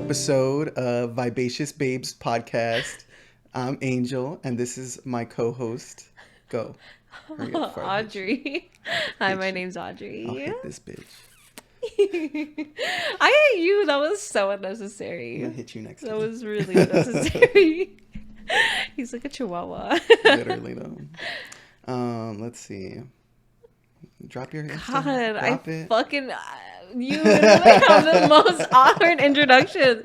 episode of Vibe-acious Babes podcast. I'm Angel, and this is my co-host. Go. Hurry up before I hit you. Audrey. Hi, my Hit you. name's I'll Audrey. hit this bitch. I hate you. That was so I'm unnecessary. gonna hit you next That time. was really unnecessary. He's like a chihuahua. Literally though. Let's see. Drop your Insta. God, Drop it. fucking you literally have the most awkward introduction.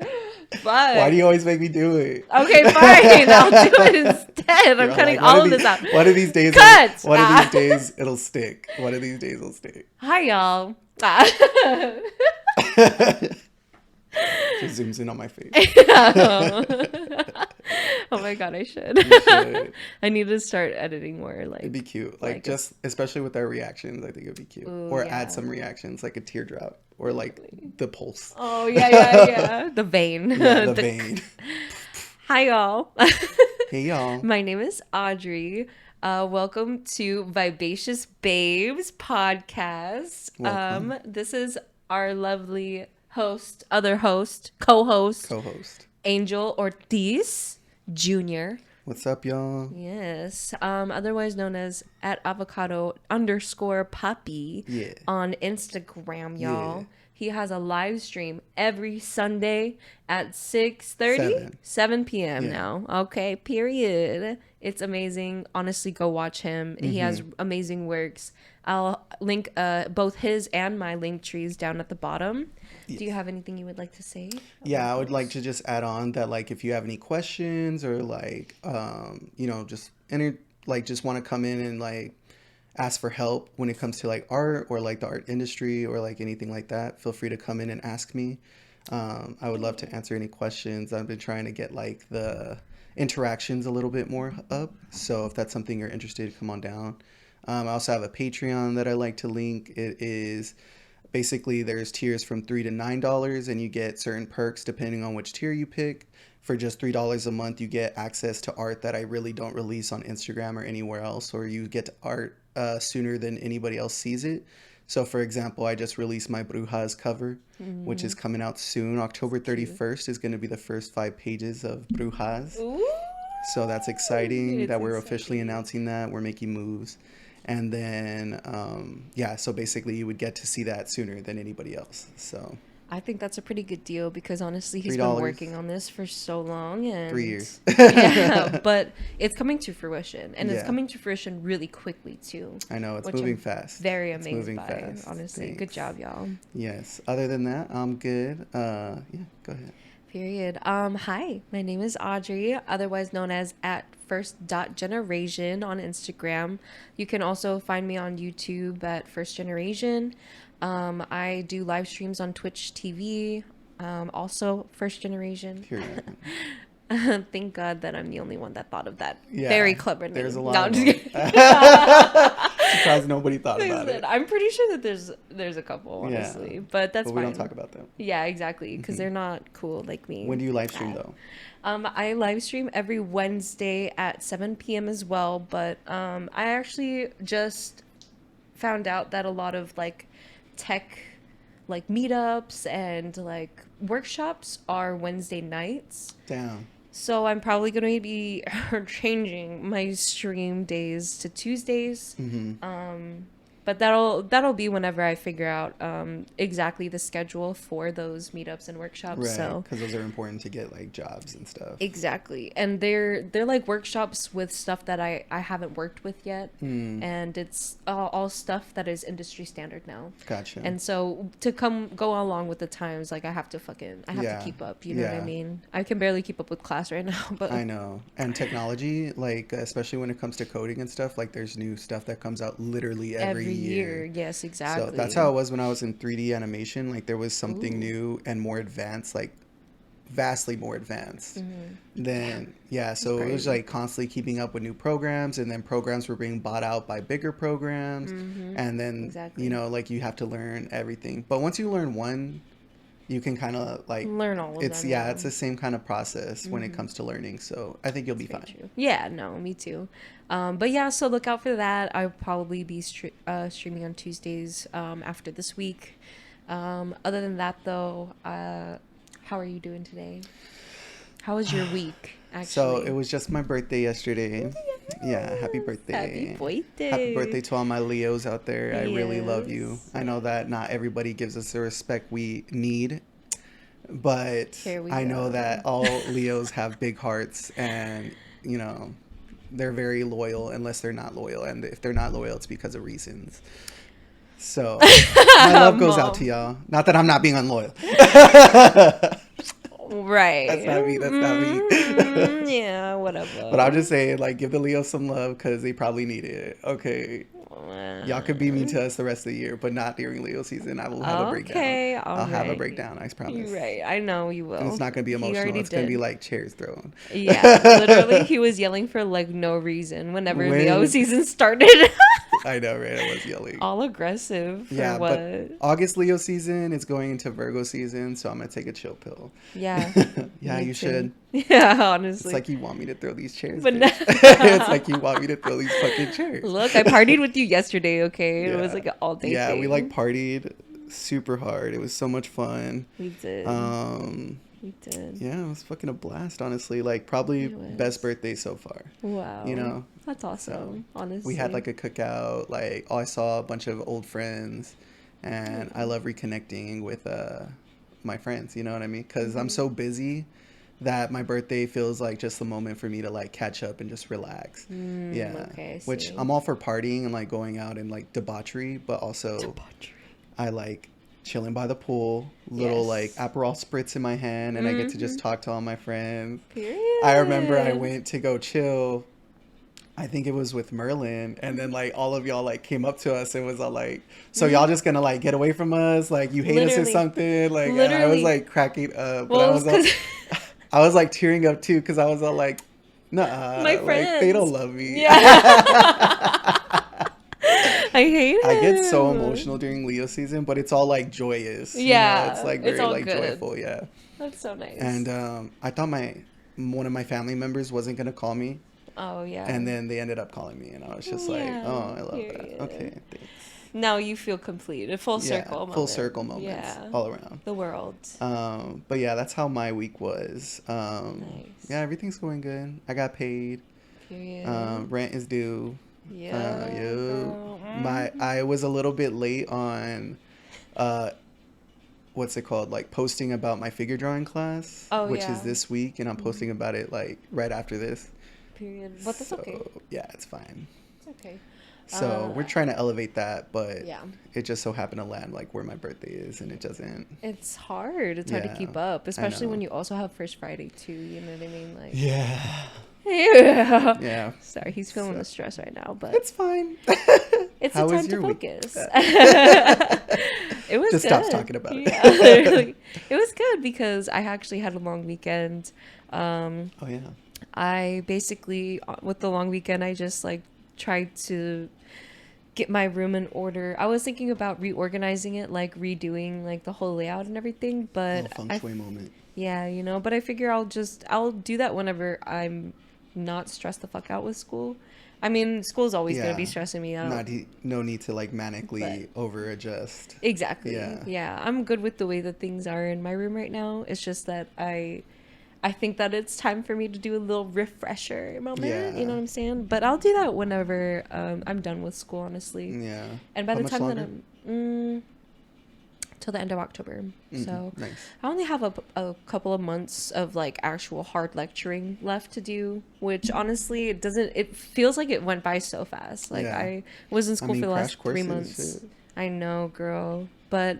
But Why do you always make me do it? okay, fine. I'll do it instead. I'm You're cutting like, all of this out. One of these days, Cut! One of these days, it'll stick. One of these days, it'll stick. Hi, y'all. Just zooms in on my face. Oh my god, I should. You should. I need to start editing more. It'd be cute. like Just especially with our reactions, I think it'd be cute. Ooh, or yeah. add some reactions, like a teardrop or like the pulse. Oh yeah. The vein. Yeah, the vein. Hi y'all. Hey y'all. My name is Audrey. Welcome to Vibe-acious Babes podcast. Welcome. This is our lovely host, co-host, Angel Ortiz Jr. What's up, y'all? Yes. Otherwise known as @avocado_puppy Yeah. on Instagram, y'all. Yeah. He has a live stream every Sunday at 6:30? 7 p.m. Yeah. now. Okay, period. It's amazing. Honestly, go watch him. He has amazing works. I'll link both his and my link trees down at the bottom. Yes. Do you have anything you would like to say? Yeah, I would this? like to just add on that, like, if you have any questions or like, just just want to come in and like ask for help when it comes to like art or like the art industry or like anything like that, feel free to come in and ask me. I would love to answer any questions. I've been trying to get like the interactions a little bit more up. So if that's something you're interested, come on down. I also have a Patreon that I like to link. It is basically there's tiers from $3 to $9 and you get certain perks depending on which tier you pick. For just $3 a month, you get access to art that I really don't release on Instagram or anywhere else, or you get art sooner than anybody else sees it. So for example, I just released my Brujas cover, which is coming out soon. October 31st is going to be the first 5 pages of Brujas. Ooh. So that's exciting It's that we're exciting. officially announcing that. We're making moves. And then, so basically you would get to see that sooner than anybody else. So I think that's a pretty good deal because honestly, he's $3. been working on this for so long and 3 years. yeah, but it's coming to fruition, and it's Yeah. coming to fruition really quickly too. I know, it's which moving I'm fast. Very It's amazed moving by, fast. honestly. Good Thanks. job, y'all. Yes. Other than that, I'm good. Yeah, go ahead. Period. Hi, my name is Audrey, otherwise known as @first.generation on Instagram. You can also find me on YouTube at First Generation. I do live streams on Twitch TV. Also First Generation. Period. Thank God that I'm the only one that thought of that. Yeah, Very clever name. there's a lot No, of I'm just them. kidding. Surprised nobody thought about it. I'm pretty sure that there's a couple, honestly, but that's But we fine. don't talk about them. Yeah, exactly, because they're not cool like me. When do you live stream though? I live stream every Wednesday at 7 p.m. as well, but I actually just found out that a lot of like tech like meetups and like workshops are Wednesday nights. Damn. So I'm probably going to be changing my stream days to Tuesdays. But that'll be whenever I figure out exactly the schedule for those meetups and workshops. Right, So because those are important to get like jobs and stuff. exactly, and they're like workshops with stuff that I haven't worked with yet, and it's all stuff that is industry standard now. Gotcha. And so to go along with the times, like I have to keep up. You know what I Yeah. mean? I can barely keep up with class right now. But I know. And technology, like especially when it comes to coding and stuff, like there's new stuff that comes out literally every year. Yes, exactly. So that's how it was when I was in 3D animation. Like there was something new and more advanced, like vastly more advanced. Then so it was crazy. like constantly keeping up with new programs, and then programs were being bought out by bigger programs, and then Exactly. like you have to learn everything. But once you learn one, you can kind of like Learn all of it's them. it's the same kind of process when it comes to learning. So I think you'll be Very fine. true. Yeah, no, me too. But yeah, so look out for that. I'll probably be streaming on Tuesdays after this week. Other than that, though, How are you doing today? How was your week, So actually? it was just my birthday yesterday. Yeah, happy Yes. Happy birthday. Happy birthday. birthday to all my Leos out there. I really love you. Yes. I know that not everybody gives us the respect we need, but Here we I know go. that all Leos have big hearts and, you know, they're very loyal unless they're not loyal. And if they're not loyal, it's because of reasons. So my love goes out to Mom. y'all. Not that I'm not being unloyal. That's Right. not me. That's not me. Yeah, But I'm whatever. just saying, like, give the Leos some love because they probably need it. Okay. Y'all could be mean to us the rest of the year, but not during Leo season. I will have a breakdown. Okay, all I'll have a right. breakdown, I You're promise. right. I know you And it's will. not going to be He emotional. already It's going to be did. like chairs thrown. Yeah, literally, he was yelling for like no reason whenever Leo When season started. I know, right? I was yelling. All aggressive for Yeah, but what? August Leo season is going into Virgo season, so I'm going to take a chill pill. Yeah, Yeah, me you too. should. Yeah, It's honestly. like you want me to throw these chairs, But no. bitch. It's like you want me to throw these fucking chairs. Look, I partied with you yesterday, okay? It was Yeah. like an all day Yeah, we like thing. partied super hard. It was so much fun. We did. Um, We did. yeah, it was fucking a blast, honestly. Like probably It best was. birthday so far, you Wow. know? That's So awesome, we had honestly. like a cookout, like I saw a bunch of old friends and I Yeah. love reconnecting with my friends, you know what I mean? Cuz I'm Hmm. so busy that my birthday feels like just a moment for me to like catch up and just relax. Yeah. Okay, I Which see. I'm all for partying and like going out and like debauchery, but also Debauchery. I like chilling by the pool, little like Yes. Aperol spritz in my hand, and I get to just Mm-hmm. talk to all my friends. I remember I Period. went to go chill. I think it was with Merlin, and then like all of y'all like came up to us and was all like, "So y'all Mm-hmm. just gonna like get away from us? Like you hate us or Literally. something?" Like, and I was Literally. like cracking up, but Well, it was because I was like tearing up too because I was all like, my "Nah, like they don't friends. love me." Yeah. I hate I get so him. emotional during Leo season, but it's all like joyous, you know. It's Yeah, like it's very all like good. joyful, yeah. That's so nice. And I thought my one of my family members wasn't gonna call me, Oh, yeah. and then they ended up calling me, and I was just like, Yeah, oh, I love that. period. Okay, thanks. Now you feel complete. A full Yeah, circle full circle moment. moments Yeah. all around. The world. But yeah, that's how my week was. Yeah, Nice. everything's going good. I got paid. Period. Rent is due. Yeah, Yo, girl. I was a little bit late on uh what's it called, like posting about my figure drawing class, Oh, which is yeah. this week, and I'm Mhm. posting about it like right after this. Period. But that's okay. So yeah, it's fine. It's okay. So we're trying to elevate that, but Yeah. it just so happened to land like where my birthday is, and it doesn't. It's hard. It's hard to Yeah, keep up, I especially when know. you also have First Friday too. You know what I mean? Like, Yeah, yeah. yeah. Sorry, he's feeling So the stress right now, but it's fine. it's a How was time to your week? focus. It was Just stops good. talking about Yeah, it. literally. It was good because I actually had a long weekend. Um, Oh yeah. I basically, with the long weekend, I just like tried to get my room in order. I was thinking about reorganizing it, like redoing like the whole layout and everything, Little but feng I, shui moment. yeah, but I figure I'll do that whenever I'm not stressed the fuck out with school. I mean, school's always gonna be Yeah. stressing me out, No need to like but manically over adjust. exactly, Yeah. yeah, I'm good with the way that things are in my room right now. It's just that I think that it's time for me to do a little refresher moment. You know Yeah. what I'm saying? But I'll do that whenever I'm done with school, honestly. Yeah. And by How the much time that longer? till the end of October, so Nice. I only have a couple of months of like actual hard lecturing left to do. Which honestly, it doesn't. It feels like it went by so fast. Like Yeah. I was in I school mean, for the crash last 3 courses. months. Shit. I know, girl, but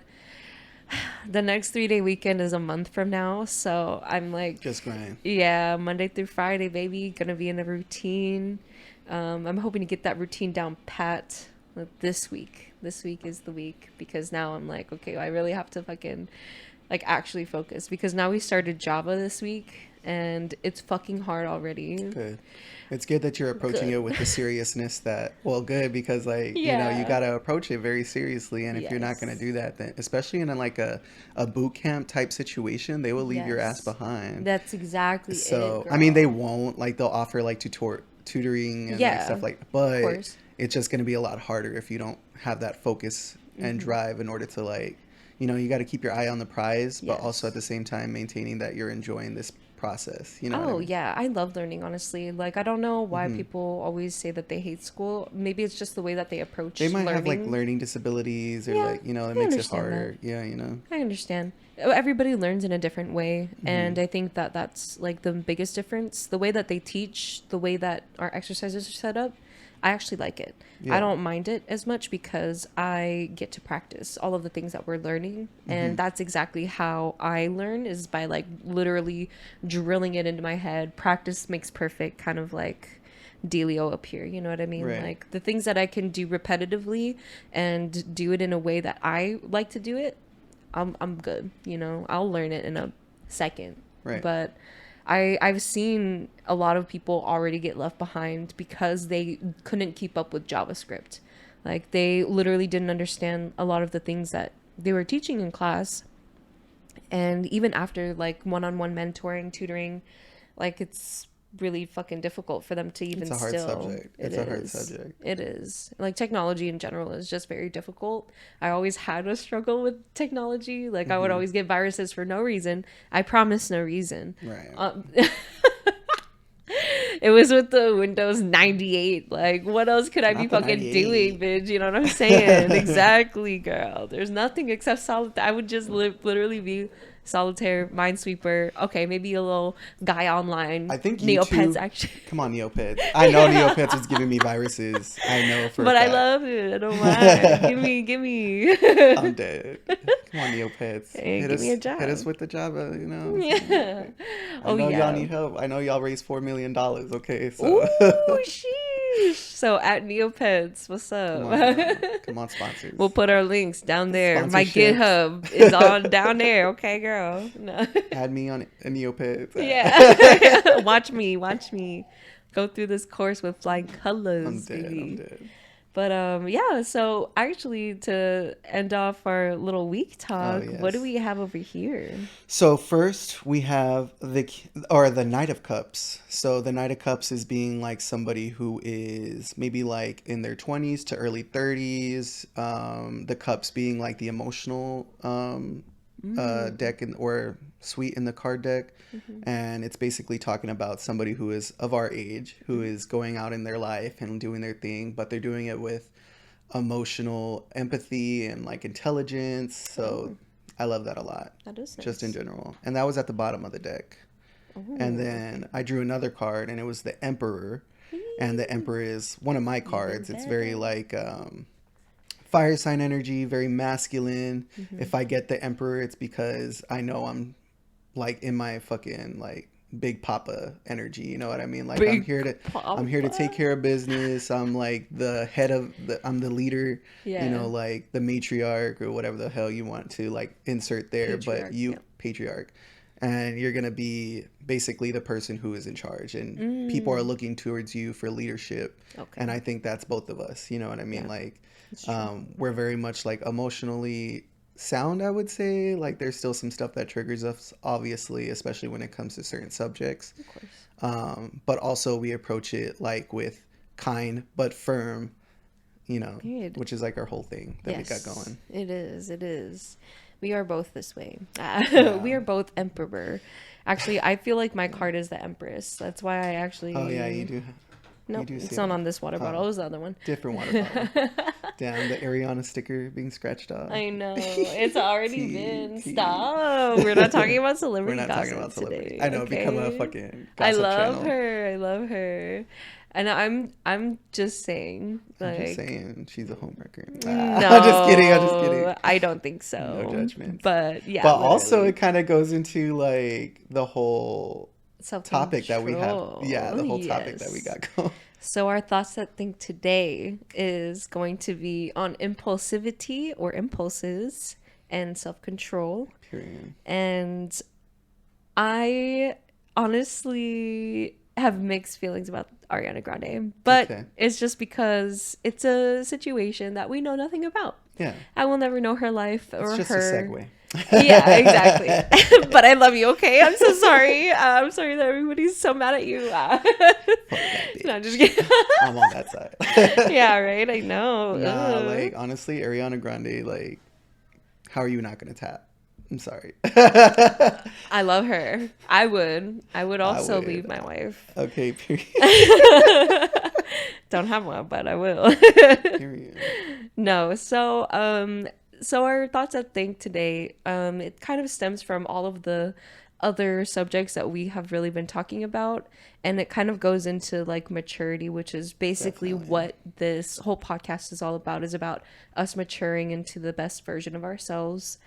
the next 3-day weekend is a month from now, so I'm like, Just grind. yeah, Monday through Friday, baby, gonna be in a routine. I'm hoping to get that routine down pat this week. This week is the week because now I'm like, okay, I really have to fucking like actually focus because now we started Java this week and it's fucking hard already. Good. It's good that you're approaching Good. it with the seriousness that, well, good, because like, you know, you Yeah. got to approach it very seriously. And if you're not going to Yes. do that, then especially in like a boot camp type situation, they will leave your ass Yes. behind. That's exactly it, So, I mean, they girl. won't, like they'll offer like tutoring and like Yeah, stuff like, of but course. it's just going to be a lot harder if you don't have that focus and Hmm. drive in order to like, you know, you got to keep your eye on the prize, but also at Yes. the same time maintaining that you're enjoying this process. You know what I Oh, mean? yeah. I love learning, honestly. Like, I don't know why Hmm. people always say that they hate school. Maybe it's just the way that they They approach might have like learning. learning disabilities or Yeah, like, you know, it I makes it understand that. harder. Yeah, you know. I understand. Everybody learns in a different way, Hmm. and I think that that's like the biggest difference. The way that they teach, the way that our exercises are set up, I actually like it. I Yeah. don't mind it as much because I get to practice all of the things that we're learning, Hmm. and that's exactly how I learn is by like literally drilling it into my head. Practice makes perfect, kind of like dealio up here, you know what I mean? Right. Like the things that I can do repetitively and do it in a way that I like to do it, I'm good, you know. I'll learn it in a second. Right. But I've seen a lot of people already get left behind because they couldn't keep up with JavaScript. Like they literally didn't understand a lot of the things that they were teaching in class, and even after like one-on-one mentoring, tutoring, like it's really fucking difficult for them to It's even a hard still. subject. It It's a hard is. subject. It is. Like technology in general is just very difficult. I always had a struggle with technology. Like I would Hmm. always get viruses for no reason. I promise no reason. Right. It was with the Windows 98. Like, what else could I be Not the fucking doing, 98. bitch? You know what I'm saying? Exactly, girl. There's nothing except solitaire. I would just literally be solitaire, minesweeper. Okay, maybe a little guy online. I think Neopets, YouTube. actually. Come on, Neopets. I know Neopets was giving me viruses. I know for a But I fact. love it. I don't mind. Give me. I'm dead. Come on, Neopets. Hey, give me a Hit us job. with the Java, you know what I'm saying? Yeah. I Oh, know y'all yeah. need help. I know y'all raised $4 million, okay? Ooh, So sheesh. So at Neopets, what's come up? on now. Come on, We'll sponsors. put our links down there. My Sponsorships. GitHub is on down there. Okay, girl. No. Add me on a Neopets. Yeah. Watch me go through this course with flying I'm colors, dead. I'm baby. dead. But yeah, so actually to end off our little week Oh, talk, what do yes. we have over here? So first we have the Knight of Cups. So the Knight of Cups is being like somebody who is maybe like in their 20s to early 30s. The cups being like the emotional Mm. deck or suite in the card deck, Hmm. and it's basically talking about somebody who is of our age who is going out in their life and doing their thing, but they're doing it with emotional empathy and like intelligence. So Oh, I love that a lot, that is just in nice. general. And that was at the bottom of the deck. And Oh, okay. then I drew another card, and it was the Emperor. And the Emperor is one of my Even cards. It's very better. like fire sign energy, very masculine. Hmm. If I get the Emperor, it's because I know I'm like in my fucking like big papa energy, you know what I mean? Like Big I'm here to take Papa. care of business. I'm like the head of I'm the leader, you Yeah. know, like the matriarch or whatever the hell you want to like insert there, but Patriarch. you Yeah. patriarch. And you're going to be basically the person who is in charge, and people are Mm. looking towards you for leadership. And Okay. I think that's both of us, you know what I mean? Yeah, Like it's true. we're very much like emotionally sound, I would say. Like there's still some stuff that triggers us, obviously, especially when it comes to certain subjects. Of course. But also we approach it like with kind but firm, you know, Period. which is like our whole thing that we got Yes, going. it is. It is. We are both this way. Yeah. We are both emperor. Actually, I feel like my card is the empress. That's why I Oh yeah, actually. you Nope, do it's see not that. on this water bottle. Oh, It was the other one. different water bottle. Damn, the Ariana sticker being scratched off. I know. It's already T been. T. Stop. We're not talking about We're celebrity not talking about gossip celebrities. today, I know, become a okay? fucking I gossip love channel. her. I love her. And I'm just saying, I'm just like, saying she's a homewrecker. I'm just kidding. I'm just kidding. no, I don't think No so. judgments. But yeah, But also, it literally. kind of goes into like the whole topic that we have. Yeah, Self-control. the whole topic that we Yes. got going. So our thoughts that think today is going to be on impulsivity or impulses and self-control. Period. And I honestly have mixed feelings about Ariana Grande, but Okay. it's just because it's a situation that we know nothing about. Yeah. I will never know her life It's or just a her. segue. Yeah, exactly. But I love you, okay? I'm so sorry. I'm sorry that everybody's so mad at you. Fuck that No, I'm bitch. just kidding. I'm on that side. Yeah, right. I know. Nah, Ugh. like honestly, Ariana Grande, like How are you not gonna tap? I'm sorry. I love her. I would. I would I also leave would. my wife. Okay, period. Don't have one, but I will. Period. No, so our thoughts I think today, it kind of stems from all of the other subjects that we have really been talking about, and it kind of goes into like maturity, which is basically Definitely. what this whole podcast is all about, is about us maturing into the best version of ourselves.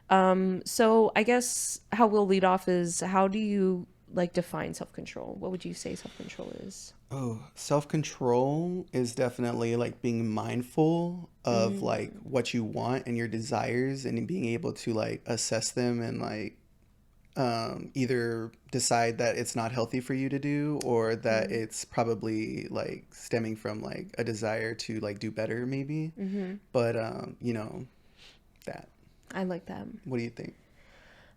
So I guess how we'll lead off is, how do you like define self-control? What would you say self-control is? Oh, self-control is definitely like being mindful of like what you want and your desires and being able to like assess them and like either decide that it's not healthy for you to do or that it's probably like stemming from like a desire to like do better maybe. But that. I like that. What do you think?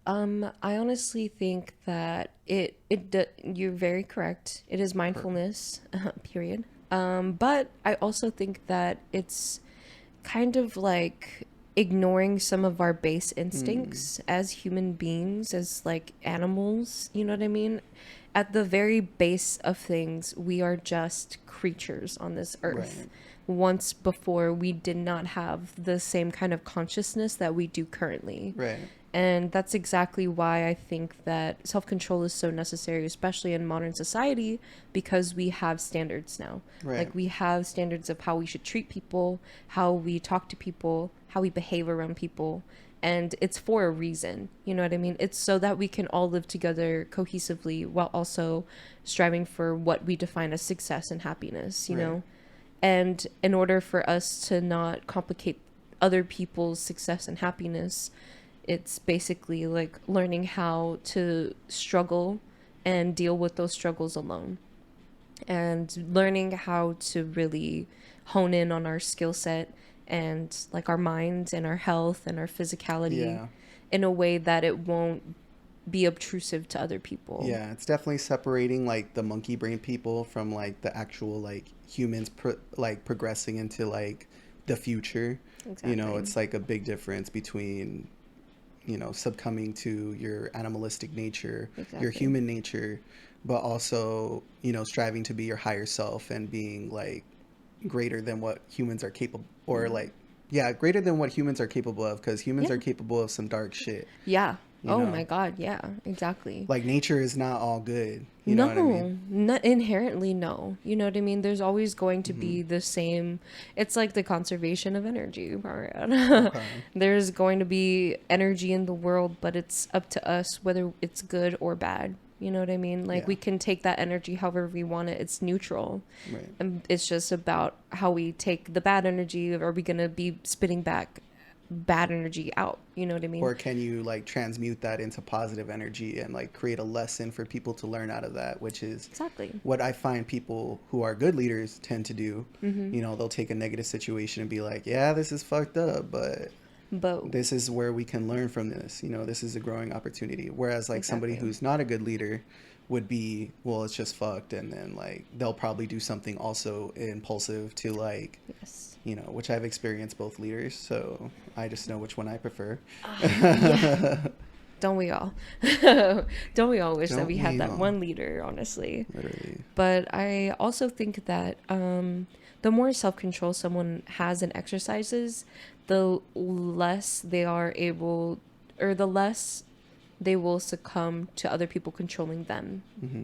I honestly think that you're very correct. It is mindfulness, period. But I also think that it's kind of like ignoring some of our base instincts as human beings, as like animals, you know what I mean? At the very base of things, we are just creatures on this earth. Right. Once before, we did not have the same kind of consciousness that we do currently. Right. And that's exactly why I think that self-control is so necessary, especially in modern society, because we have standards now. Right. Like, we have standards of how we should treat people, how we talk to people, how we behave around people. And it's for a reason, you know what I mean? It's so that we can all live together cohesively while also striving for what we define as success and happiness, you Right. know? And in order for us to not complicate other people's success and happiness, it's basically like learning how to struggle and deal with those struggles alone, and learning how to really hone in on our skill set and like our minds and our health and our physicality Yeah. in a way that it won't be obtrusive to other people. Yeah, it's definitely separating like the monkey brain people from like the actual like humans like progressing into like the future. Exactly. It's like a big difference between succumbing to your animalistic nature, your Exactly. human nature, but also, striving to be your higher self and being like greater than what humans are capable, or like, yeah, greater than what humans are capable of, because humans Yeah. are capable of some dark shit, Yeah. you Oh know? my God. Yeah, exactly. Like nature is not all good, you know what I mean? No, not inherently, no. You know what I mean? There's always going to Hmm. be the same. It's like the conservation of energy. Okay. There's going to be energy in the world, but it's up to us whether it's good or bad. You know what I mean? Like, Yeah. we can take that energy however we want it. It's neutral. Right. And it's just about how we take the bad energy. Are we going to be spitting back bad energy out? You know what I mean? Or can you like transmute that into positive energy and like create a lesson for people to learn out of that, which is Exactly. what I find people who are good leaders tend to do. They'll take a negative situation and be like, yeah, this is fucked up, but But this is where we can learn from this. This is a growing opportunity. Whereas like somebody exactly. who's not a good leader would be, well, it's just fucked. And then like they'll probably do something also impulsive to like, Yes. which I've experienced both leaders. So I just know which one I prefer. Yeah. Don't we all? Don't we all wish that Don't we had we that all? one leader, honestly? Literally. But I also think that the more self control someone has and exercises, the less they are able, or the less they will succumb to other people controlling them. Hmm.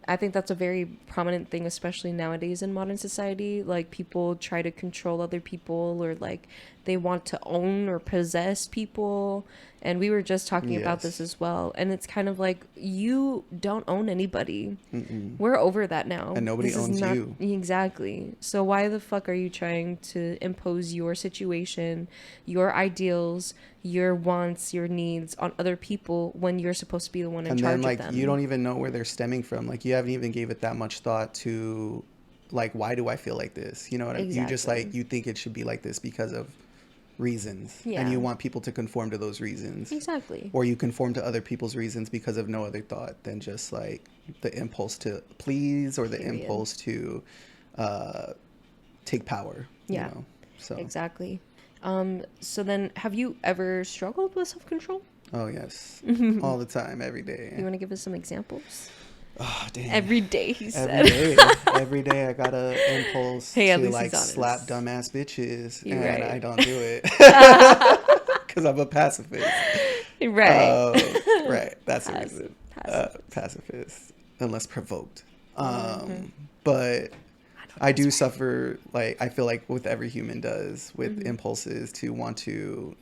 I think that's a very prominent thing, especially nowadays in modern society. Like, people try to control other people, or like they want to own or possess people. And we were just talking about this Yes. as well. And it's kind of like, you don't own anybody. Mm-mm. We're over that now. And nobody This is owns not you. exactly. So why the fuck are you trying to impose your situation, your ideals, your wants, your needs on other people when you're supposed to be the one in And then charge of like you them? don't even know where they're stemming from. Like you haven't even gave it that much thought to like, why do I feel like this? You know what I mean? You just Exactly. like, you think it should be like this because of reasons, and Yeah. you want people to conform to those reasons, Exactly. or you conform to other people's reasons because of no other thought than just like the impulse to please, or the Period. impulse to uh take power, Yeah. so Exactly. So then, have you ever struggled with self-control? Oh yes, You all the time, every day. want to give us some examples? Oh damn. Every day, he Every said. day, every day I got a impulse Hey, at to least like he's slap honest. dumbass bitches, You're and I right. don't do it because I'm a pacifist. Right. Right, that's the Passive, reason. pacifist. Pacifist, unless provoked. Mm-hmm. But I know I that's do right. suffer, like I feel like with every human does, with Mm-hmm. impulses to want to,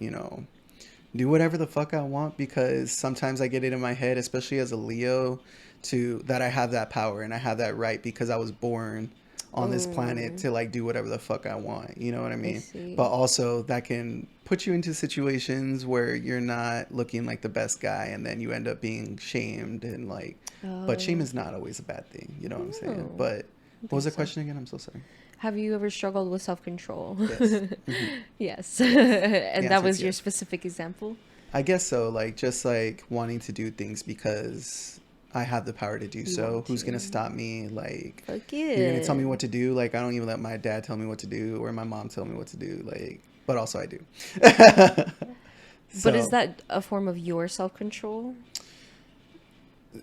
do whatever the fuck I want, because sometimes I get it in my head, especially as a Leo, to that I have that power and I have that right because I was born on this planet Oh, to like do whatever the fuck I want. You know what I I mean? But see. also that can put you into situations where you're not looking like the best guy and then you end up being shamed and like, but shame Oh, is not always a bad thing. You know what I'm saying? no, But I what was think the so. question again? I'm so sorry. Have you ever struggled with self-control? Yes. Yes. Yes. The And that answer is was your yes. specific example? I guess so. Like just like wanting to do things because I have the power to do You so. want Who's gonna to. stop me? Like Fuck you're gonna tell yeah. me what to do. Like I don't even let my dad tell me what to do or my mom tell me what to do. Like, but also I do. But is So that a form of your self-control?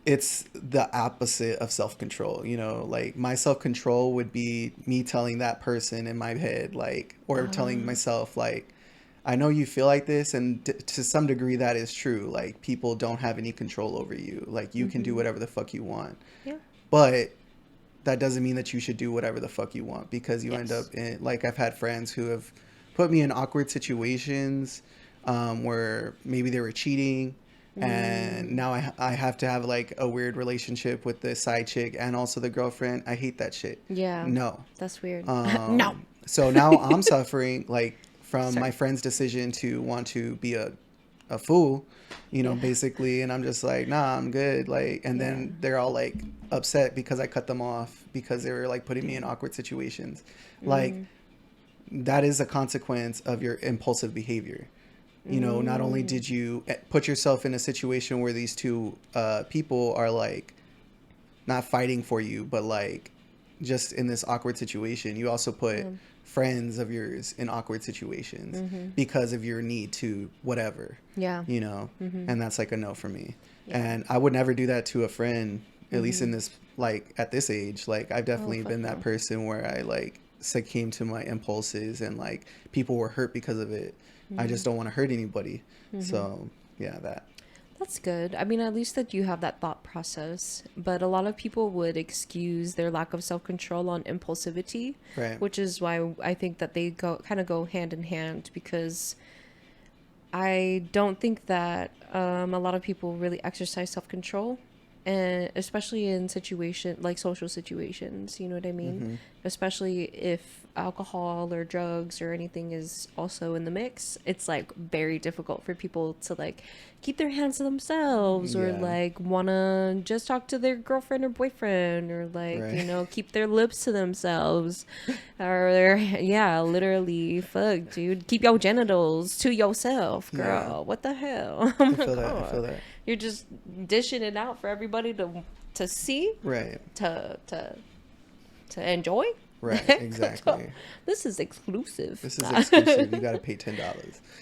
it's the opposite of self control. Like my self control would be me telling that person in my head, like, or telling Uh, myself, like, I know you feel like this, and to some degree that is true. Like people don't have any control over you. Like you can do mm-hmm. whatever the fuck you want, Yeah. but that doesn't mean that you should do whatever the fuck you want because you end Yes. up in like I've had friends who have put me in awkward situations where maybe they were cheating and Mm, now I have to have like a weird relationship with the side chick and also the girlfriend. I hate that shit. yeah. No. That's weird. No. So now I'm suffering like from my Sorry. friend's decision to want to be a fool, Yeah. basically. And I'm just like, nah, I'm good. Like, and Yeah. then they're all like upset because I cut them off because they were like putting me in awkward situations. Like, Mm, that is a consequence of your impulsive behavior. Not only mm, did you put yourself in a situation where these two people are like not fighting for you, but like just in this awkward situation, you also put yeah. friends of yours in awkward situations Mm-hmm. because of your need to whatever, Yeah. you know, Mm-hmm. and that's like a no for me. Yeah. And I would never do that to a friend, at least Mm-hmm. in this, like at this age. Like I've Oh, definitely fuck been that no. person where I like succumbed to my impulses and like people were hurt because of it. I Mm-hmm. just don't want to hurt anybody. Mm-hmm. So yeah, that. That's good. I mean, at least that you have that thought process. But a lot of people would excuse their lack of self-control on impulsivity, Right. which is why I think that they go hand in hand because I don't think that a lot of people really exercise self control, and especially in situation like social situations. You know what I mean? Mm-hmm. Especially if alcohol or drugs or anything is also in the mix, it's like very difficult for people to like keep their hands to themselves or Yeah. like wanna just talk to their girlfriend or boyfriend or like Right. keep their lips to themselves or yeah, literally, fuck, dude. Keep your genitals to yourself, Yeah. girl. What the hell? Oh I my feel that. I god. feel that. You're just dishing it out for everybody to see, Right. to enjoy. Right. Exactly. This is exclusive. This is exclusive. You got to pay $10.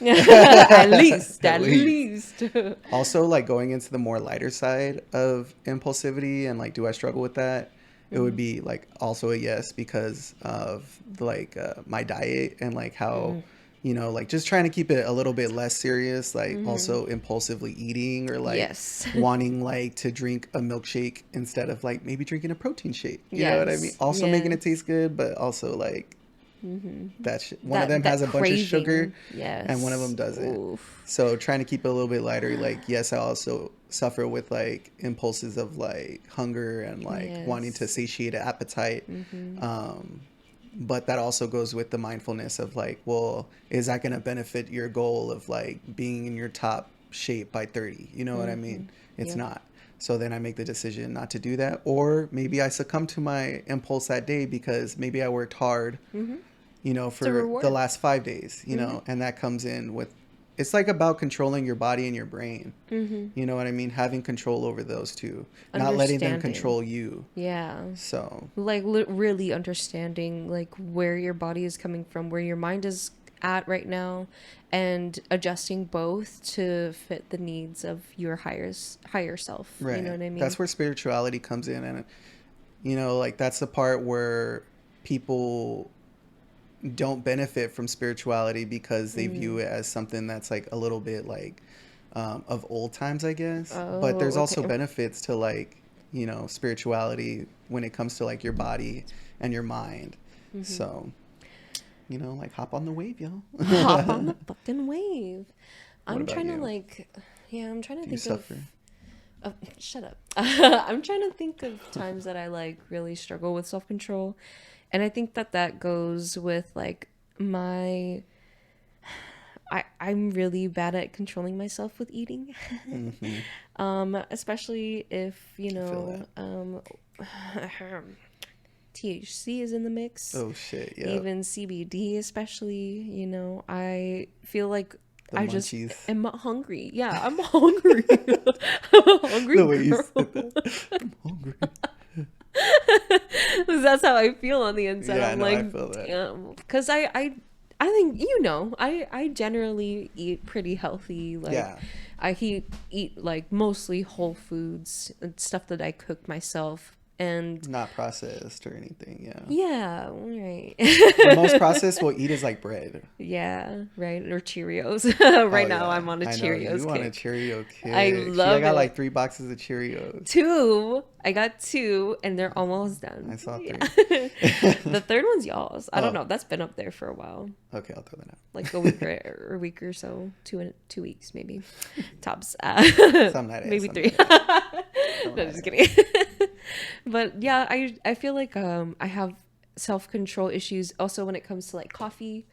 At least, At at least. least. Also, like going into the more lighter side of impulsivity and like, do I struggle with that? It would Mm-hmm. be like also a yes because of like my diet and like how, like just trying to keep it a little bit less serious, like Mm-hmm. also impulsively eating or like Yes. wanting like to drink a milkshake instead of like maybe drinking a protein shake. You know what I mean? Yes. Also making it Yes. taste good, but also like Mm-hmm. one of them That has a bunch of sugar craving. and one of them Yes. doesn't. Oof. So trying to keep it a little bit lighter, like yes, I also suffer with like impulses of like hunger and like wanting to Yes. satiate an appetite. Mm-hmm. Um, but that also goes with the mindfulness of like, well, is that going to benefit your goal of like being in your top shape by 30? You know what I Mm-hmm. mean? It's Yep. not. So then I make the decision not to do that. Or maybe I succumb to my impulse that day because maybe I worked hard, Mm-hmm. It's a for the reward. last 5 days, Mm-hmm. and that comes in with, it's like about controlling your body and your brain. Mm-hmm. You know what I mean? Having control over those two, not letting them Understanding. control you. Yeah. So, Like really understanding like where your body is coming from, where your mind is at right now, and adjusting both to fit the needs of your higher self. You know Right. what I mean? That's where spirituality comes in, and like that's the part where people don't benefit from spirituality because they view it as something that's like a little bit like of old times, I guess. But Oh, there's also okay. benefits to like, spirituality when it comes to like your body and your mind. So, like hop on the wave, y'all. Hop on the fucking wave. What I'm about trying to you? like, yeah, I'm trying to Do you think of. suffer? Oh, shut up. I'm trying to think of times that I like really struggle with self control, and I think that that goes with like my. I'm really bad at controlling myself with eating. Mm-hmm. Especially if, I feel that. THC is in the mix, Oh shit, yep. even CBD, especially, I feel like The I just munchies. am hungry. Yeah, I'm hungry. I'm a hungry The way you girl. said that. I'm hungry. 'Cause that's how I feel on the inside. Yeah, I'm no, I like, feel that. damn. Because I think, I generally eat pretty healthy. Like, Yeah. eat like mostly whole foods and stuff that I cook myself. And Not processed or anything, yeah. yeah, right. The most processed we'll eat is like bread. Yeah, right. Or Cheerios. Oh Right now, yeah, I'm on a I know you Cheerios want a kick. Cheerio I kick. See, I love got like it. 3 boxes of Cheerios. Two. I got two, and they're almost I done. saw Yeah. 3. The third one's y'all's. I don't Oh, know. That's been up there for a while, okay, I'll throw that like out. a week or so, 2 weeks maybe, tops. Some night ass, Maybe some 3. night ass, some No, night just ass. kidding. But yeah, I feel like I have self control issues also when it comes to like coffee.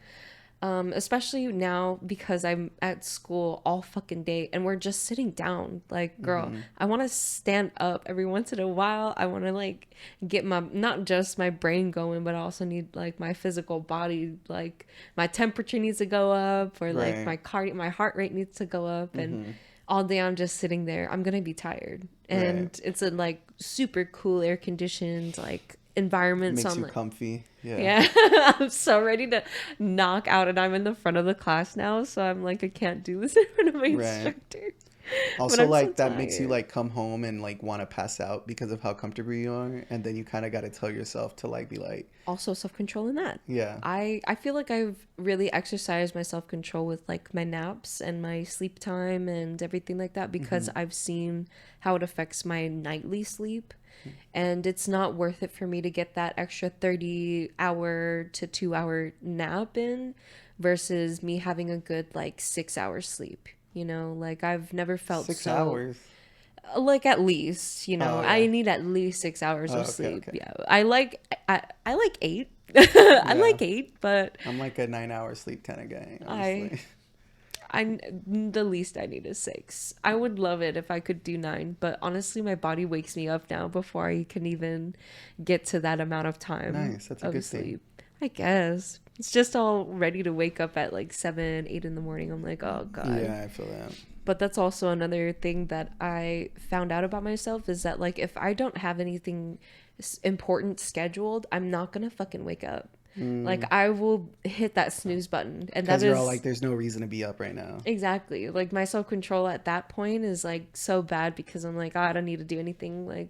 Especially now because I'm at school all fucking day and we're just sitting down. Like, girl, Mm-hmm. I want to stand up every once in a while. I want to like get my, not just my brain going, but I also need like my physical body, like my temperature needs to go up, or like Right. my heart rate needs to go up. And Mm-hmm. all day I'm just sitting there. I'm going to be tired. Right. And it's a like super cool air conditioned like environment. So Makes I'm you like, comfy. Yeah. yeah, I'm so ready to knock out, and I'm in the front of the class now, so I'm like, I can't do this in front of my Right. instructor. But Also, I'm so like that makes you tired. like come home and like want to pass out because of how comfortable you are, and then you kind of got to tell yourself to like be like, Also self-control in that. yeah. I feel like I've really exercised my self-control with like my naps and my sleep time and everything like that, because Mm-hmm. I've seen how it affects my nightly sleep. And it's not worth it for me to get that extra 30 hour to 2 hour nap in versus me having a good like 6 hours sleep. Like I've never felt 6 hours. like at least, Oh I yeah. need at least 6 hours Oh, of okay, sleep. okay. Yeah. I like 8. I Yeah. like 8, but I'm like a 9 hour sleep kind of guy, I honestly. I the least I need is 6. I would love it if I could do 9, but honestly, my body wakes me up now before I can even get to that amount of time Nice. That's a of good thing. sleep. I guess it's just all ready to wake up at like 7, 8 in the morning. I'm like, oh god. Yeah, I feel that. But that's also another thing that I found out about myself, is that like if I don't have anything important scheduled, I'm not gonna fucking wake up. Like I will hit that snooze button, and that Because you're all is like, there's no reason to be up right now. exactly, like my self control at that point is like so bad, because I'm like, oh, I don't need to do anything, like,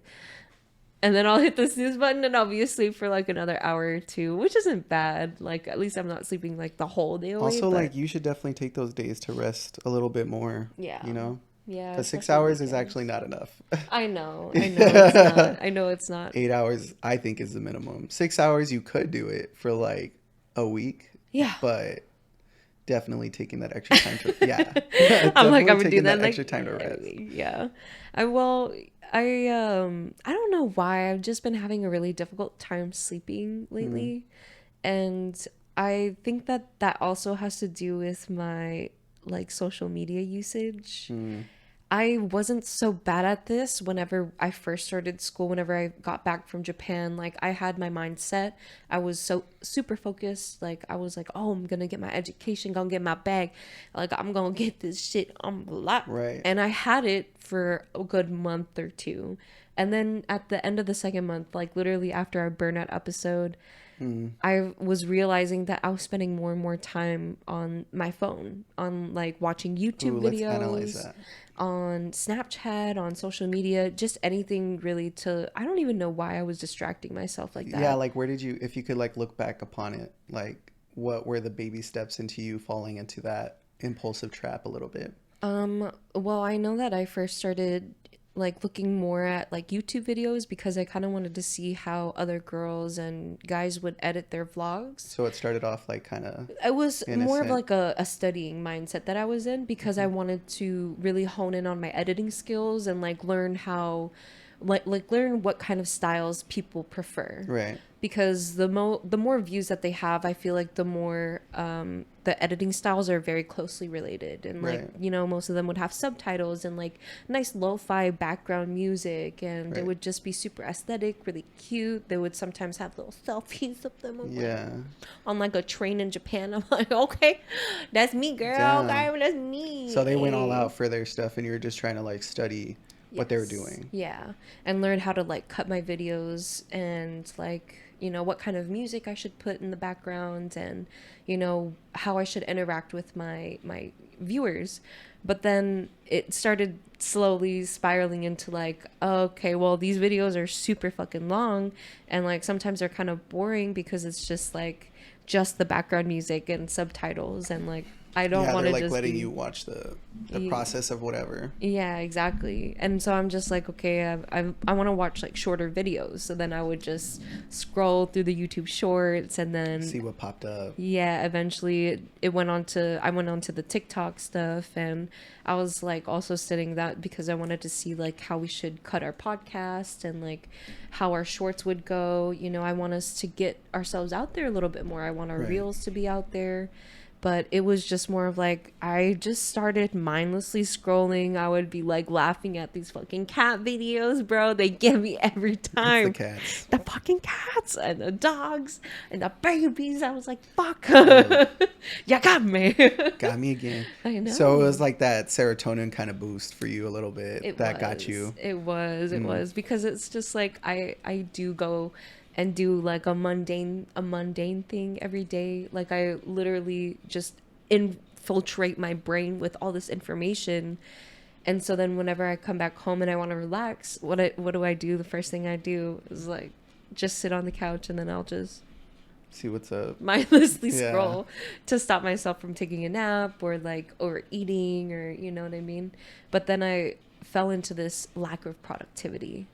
and then I'll hit the snooze button and I'll be asleep for like another hour or two, which isn't bad. Like at least I'm not sleeping like the whole day away. Also, But like, you should definitely take those days to rest a little bit more, yeah, you know? yeah, Because six especially hours is weekends. actually not enough. I know it's not. I know it's not. 8 hours, I think, is the minimum. 6 hours, you could do it for like a week, Yeah. but definitely taking that extra time to, yeah. I'm like, Definitely I'm gonna do taking that that like extra time to rest. yeah. I don't know why I've just been having a really difficult time sleeping lately. And I think that that also has to do with my like social media usage. I wasn't so bad at this whenever I first started school, whenever I got back from Japan. Like, I had my mind set. I was so super focused. Like, I was like, oh, I'm gonna get my education, gonna get my bag. Like, I'm gonna get this shit on lock. Right. And I had it for a good month or two. And then at the end of the second month, like literally after our burnout episode, I was realizing that I was spending more and more time on my phone, on like watching YouTube Ooh, let's analyze videos, that. on Snapchat, on social media, just anything really to, I don't even know why I was distracting myself like Yeah, that. like where did you, if you could like look back upon it, like what were the baby steps into you falling into that impulsive trap a little bit? Well, I know that I first started like looking more at like YouTube videos because I kind of wanted to see how other girls and guys would edit their vlogs. So it started off like kind of It was more of innocent. like a studying mindset that I was in because I wanted to really hone in on my editing skills and like learn how like learn what kind of styles people prefer. Right. Because the more views that they have, I feel like the more the editing styles are very closely related, and like Right. you know most of them would have subtitles and like nice lo-fi background music, and it Right. would just be super aesthetic, really cute. They would sometimes have little selfies of them Yeah. on like a train in Japan. I'm like, okay, that's me, girl. Damn. Okay, that's me. So they went all Ay. out for their stuff and you were just trying to like study what they were Yes. doing. Yeah. And learn how to like cut my videos and like, you know, what kind of music I should put in the background and, you know, how I should interact with my viewers. But then it started slowly spiraling into like, okay, well, these videos are super fucking long and like sometimes they're kind of boring because it's just like just the background music and subtitles and like I don't Yeah, want they're to like just letting be you watch the yeah. process of whatever. Yeah, exactly. And so I'm just like, okay, I want to watch like shorter videos. So then I would just scroll through the YouTube shorts and then See what popped up. yeah, eventually I went on to the TikTok stuff and I was like also studying that because I wanted to see like how we should cut our podcast and like how our shorts would go. You know, I want us to get ourselves out there a little bit more. I want our Right. reels to be out there. But it was just more of like I just started mindlessly scrolling. I would be like laughing at these fucking cat videos, bro. They get me every It's the time. cats. The fucking cats and the dogs and the babies. I was like, fuck. Ugh, You got me. got me again. I So it was know. like that serotonin kind of boost for you a little bit It that got was. you. It Mm. was because it's just like I do go and do like a mundane thing every day. Like I literally just infiltrate my brain with all this information. And so then whenever I come back home and I want to relax, what do I do? The first thing I do is like just sit on the couch and then I'll just See what's up. mindlessly Yeah. scroll to stop myself from taking a nap or like overeating or you know what I mean. But then I fell into this lack of productivity.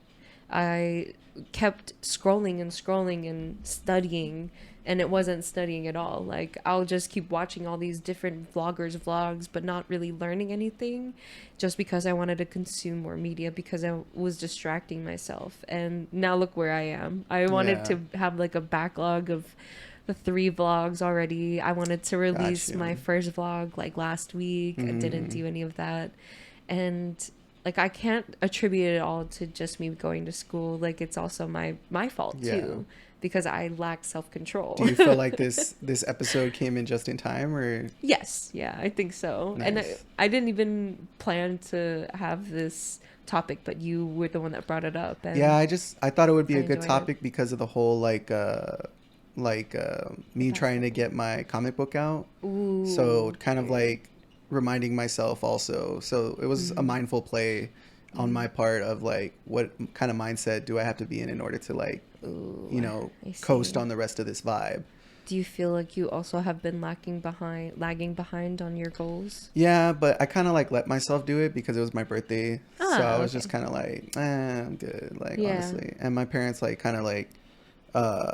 I kept scrolling and studying and it wasn't studying at all. Like I'll just keep watching all these different vlogs but not really learning anything just because I wanted to consume more media because I was distracting myself. And now look where I am. I wanted Yeah. to have like a backlog of the 3 vlogs already. I wanted to release my Gotcha. first vlog like last week. I didn't Mm. do any of that. And like I can't attribute it all to just me going to school. Like it's also my fault Yeah. too because I lack self-control. Do you feel like this episode came in just in time or Yes, yeah, I think so. And nice? I didn't even plan to have this topic, but you were the one that brought it up Yeah, and I thought it would be I a good enjoyed it. topic because of the whole The me trying to basketball. get my comic book out. So Ooh. kind of Yeah. like reminding myself also. So it was a Mm, mindful play on my mm. part of like what kind of mindset do I have to be in order to like, Ooh, I coast see. on the rest of this vibe. Do you feel like you also have been lagging behind on your goals? Yeah, but I kind of like let myself do it because it was my birthday. So I Ah, was just okay. kind of like, I'm good, like Yeah. honestly. And my parents like kind of like uh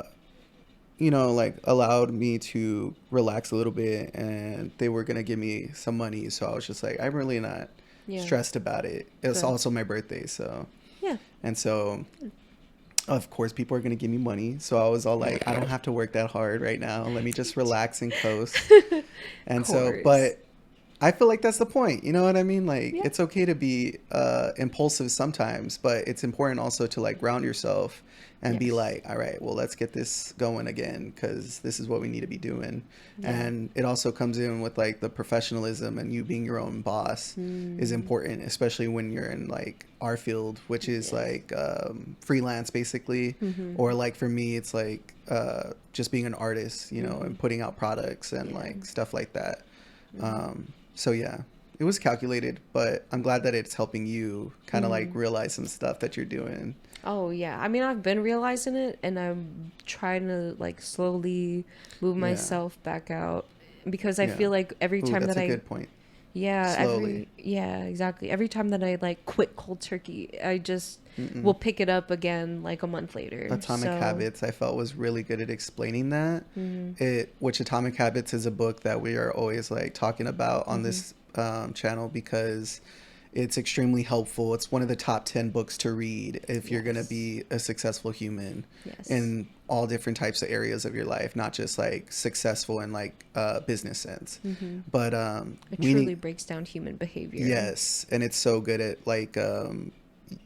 like allowed me to relax a little bit and they were gonna give me some money. So I was just like, I'm really not Yeah. stressed about it. It's Good. also my birthday, so Yeah. and so of course people are gonna give me money. So I was all like, I don't have to work that hard right now. Let me just relax and coast. Of And so, course. but I feel like that's the point. You know what I mean? Like Yeah. it's okay to be impulsive sometimes, but it's important also to like ground yourself and be Yes. like, all right, well, let's get this going again because this is what we need to be doing. Yeah. And it also comes in with like the professionalism and you being your own boss is Mm, important, especially when you're in like our field, which is yes. like freelance basically, Mm-hmm. or like for me, it's like just being an artist, you know, and putting out products and like stuff like that. So yeah, it was calculated, but I'm glad that it's helping you kind of like realize some stuff that you're doing. Oh yeah. I mean, I've been realizing it, and I'm trying to like slowly move Yeah. myself back out, because I Yeah. feel like every Ooh, time that's that a I good point. yeah, Slowly. exactly. Every time that I like quit cold turkey, I just will pick it up again like a month later. Atomic So, Habits, I felt, was really good at explaining that. Which Atomic Habits is a book that we are always like talking about on this channel, because it's extremely helpful. It's one of the top 10 books to read if you're going to yes. be a successful human Yes. in all different types of areas of your life, not just like successful in like business sense. But It we truly need, breaks down human behavior. yes, and it's so good at like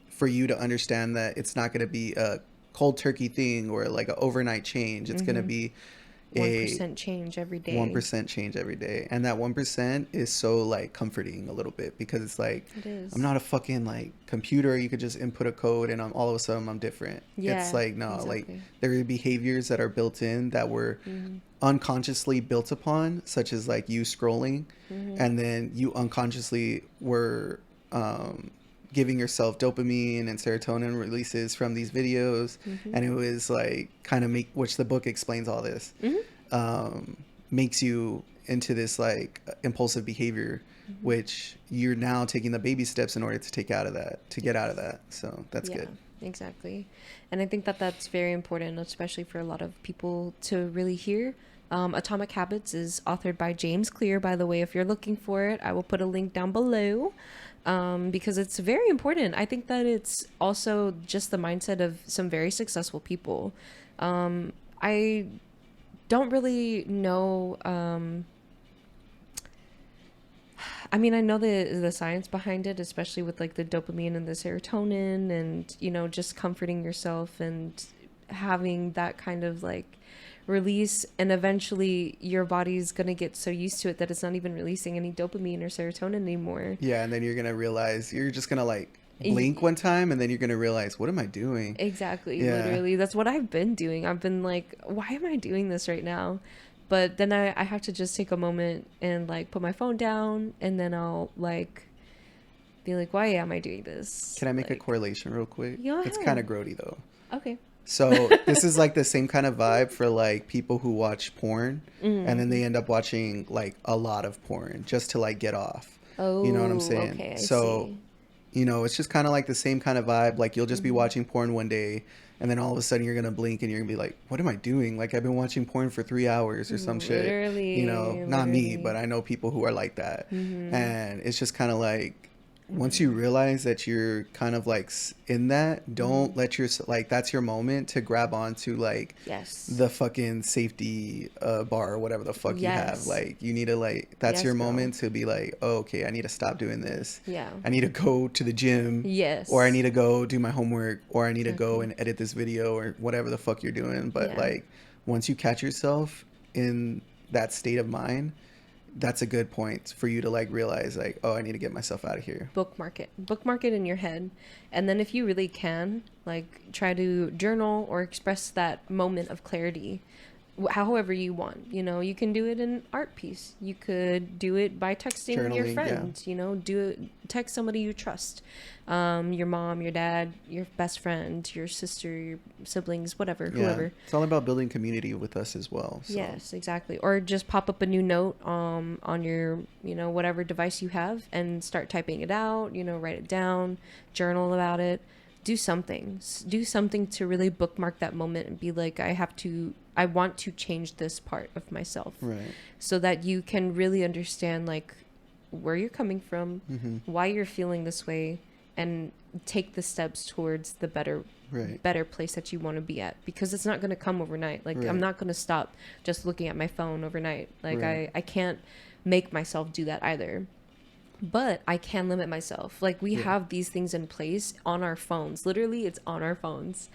for you to understand that it's not going to be a cold turkey thing or like an overnight change. It's going to be a 1% change every day. 1% change every day, and that 1% is so like comforting a little bit, because it's like, It I'm is. not a fucking like computer you could just input a code and all of a sudden I'm different. It's Yeah, like, no, like exactly. there are behaviors that are built in that were unconsciously built upon, such as like you scrolling, and then you unconsciously were giving yourself dopamine and serotonin releases from these videos. And it was like kind of make, which the book explains all this, makes you into this like impulsive behavior, which you're now taking the baby steps in order to take out of that, to get out of that. So that's Yeah, good. exactly. And I think that that's very important, especially for a lot of people to really hear. Atomic Habits is authored by James Clear, by the way. If you're looking for it, I will put a link down below, because it's very important. I think that it's also just the mindset of some very successful people. I don't really know. I mean, I know the science behind it, especially with like the dopamine and the serotonin, and just comforting yourself and having that kind of like release, and eventually your body's gonna get so used to it that it's not even releasing any dopamine or serotonin anymore. Yeah, and then you're gonna realize, you're just gonna like blink E- one time, and then you're gonna realize, what am I doing? Exactly, Yeah. literally. That's what I've been doing. I've been like, why am I doing this right now? But then I have to just take a moment and like put my phone down, and then I'll like be like, why am I doing this? Can I make a Like, correlation real quick? go It's kind of ahead. grody though. Okay. So this is like the same kind of vibe for like people who watch porn, and then they end up watching like a lot of porn just to like get off. You know what I'm Oh, saying? okay, I So, see. you know, it's just kind of like the same kind of vibe. Like you'll just be watching porn one day, and then all of a sudden you're gonna blink and you're gonna be like, what am I doing? Like I've been watching porn for 3 hours or some shit. You know, Literally, not me, but literally. I know people who are like that. And it's just kind of like, once you realize that you're kind of like in that, don't let your, like, that's your moment to grab onto like Yes. the fucking safety bar or whatever the fuck you have. Yes. Like you need to like, that's Yes, your girl. moment to be like, oh, okay, I need to stop doing this. Yeah. I need to go to the gym, or I Yes. need to go do my homework, or I need to go Exactly. and edit this video, or whatever the fuck you're doing. But Yeah. like, once you catch yourself in that state of mind, that's a good point for you to like realize like, oh, I need to get myself out of here. Bookmark it in your head, and then if you really can, like, try to journal or express that moment of clarity however you want. You can do it in art piece, you could do it by texting your Journaling, yeah. friend, do it, text somebody you trust, your mom, your dad, your best friend, your sister, your siblings, whatever, Yeah, whoever. it's all about building community with us as well. So Yes, exactly. Or just pop up a new note on your, whatever device you have, and start typing it out, write it down, journal about it. Do something. Do something to really bookmark that moment and be like, I want to change this part of myself. right. So that you can really understand like where you're coming from, why you're feeling this way, and take the steps towards the Right. better place that you want to be at, because it's not going to come overnight. Like, Right. I'm not going to stop just looking at my phone overnight. Like, Right. I can't make myself do that either, but I can limit myself. Like, we have these things in place on our phones. Literally, it's on our phones.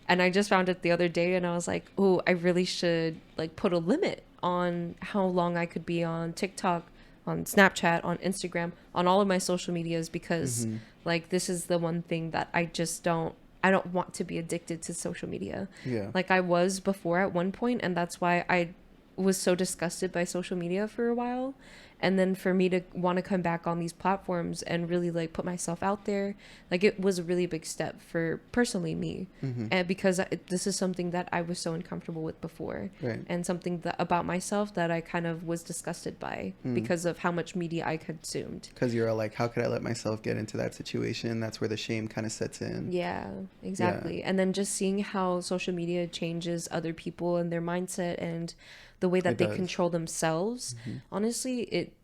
And I just found it the other day, and I was like, oh, I really should like put a limit on how long I could be on TikTok, on Snapchat, on Instagram, on all of my social medias, because like, this is the one thing that I just don't I don't want to be addicted to social media. Yeah. Like I was before at one point, and that's why I was so disgusted by social media for a while. And then for me to want to come back on these platforms and really like put myself out there, like it was a really big step for personally me. Mm-hmm. And because this is something that I was so uncomfortable with before, Right. and something that about myself that I kind of was disgusted by because of how much media I consumed. Because you're all like, how could I let myself get into that situation? That's where the shame kind of sets in. Yeah, exactly. And then just seeing how social media changes other people and their mindset and the way that It they does. control themselves. Honestly, it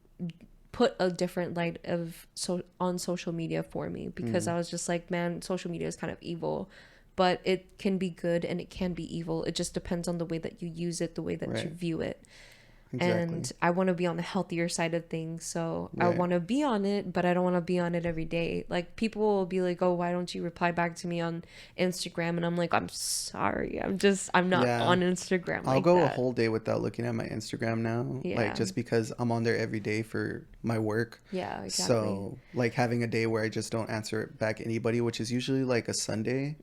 put a different light of on social media for me, because I was just like, man, social media is kind of evil, but it can be good and it can be evil. It just depends on the way that you use it, the way that you Right. view it. Exactly. And I want to be on the healthier side of things, so I Right. want to be on it, but I don't want to be on it every day. Like people will be like, oh, why don't you reply back to me on Instagram? And I'm like, I'm sorry, I'm not Yeah. on Instagram I'll like go a that. whole day without looking at my Instagram now. Yeah. Like, just because I'm on there every day for my work. Yeah, exactly. So, like, having a day where I just don't answer back anybody, which is usually like a Sunday.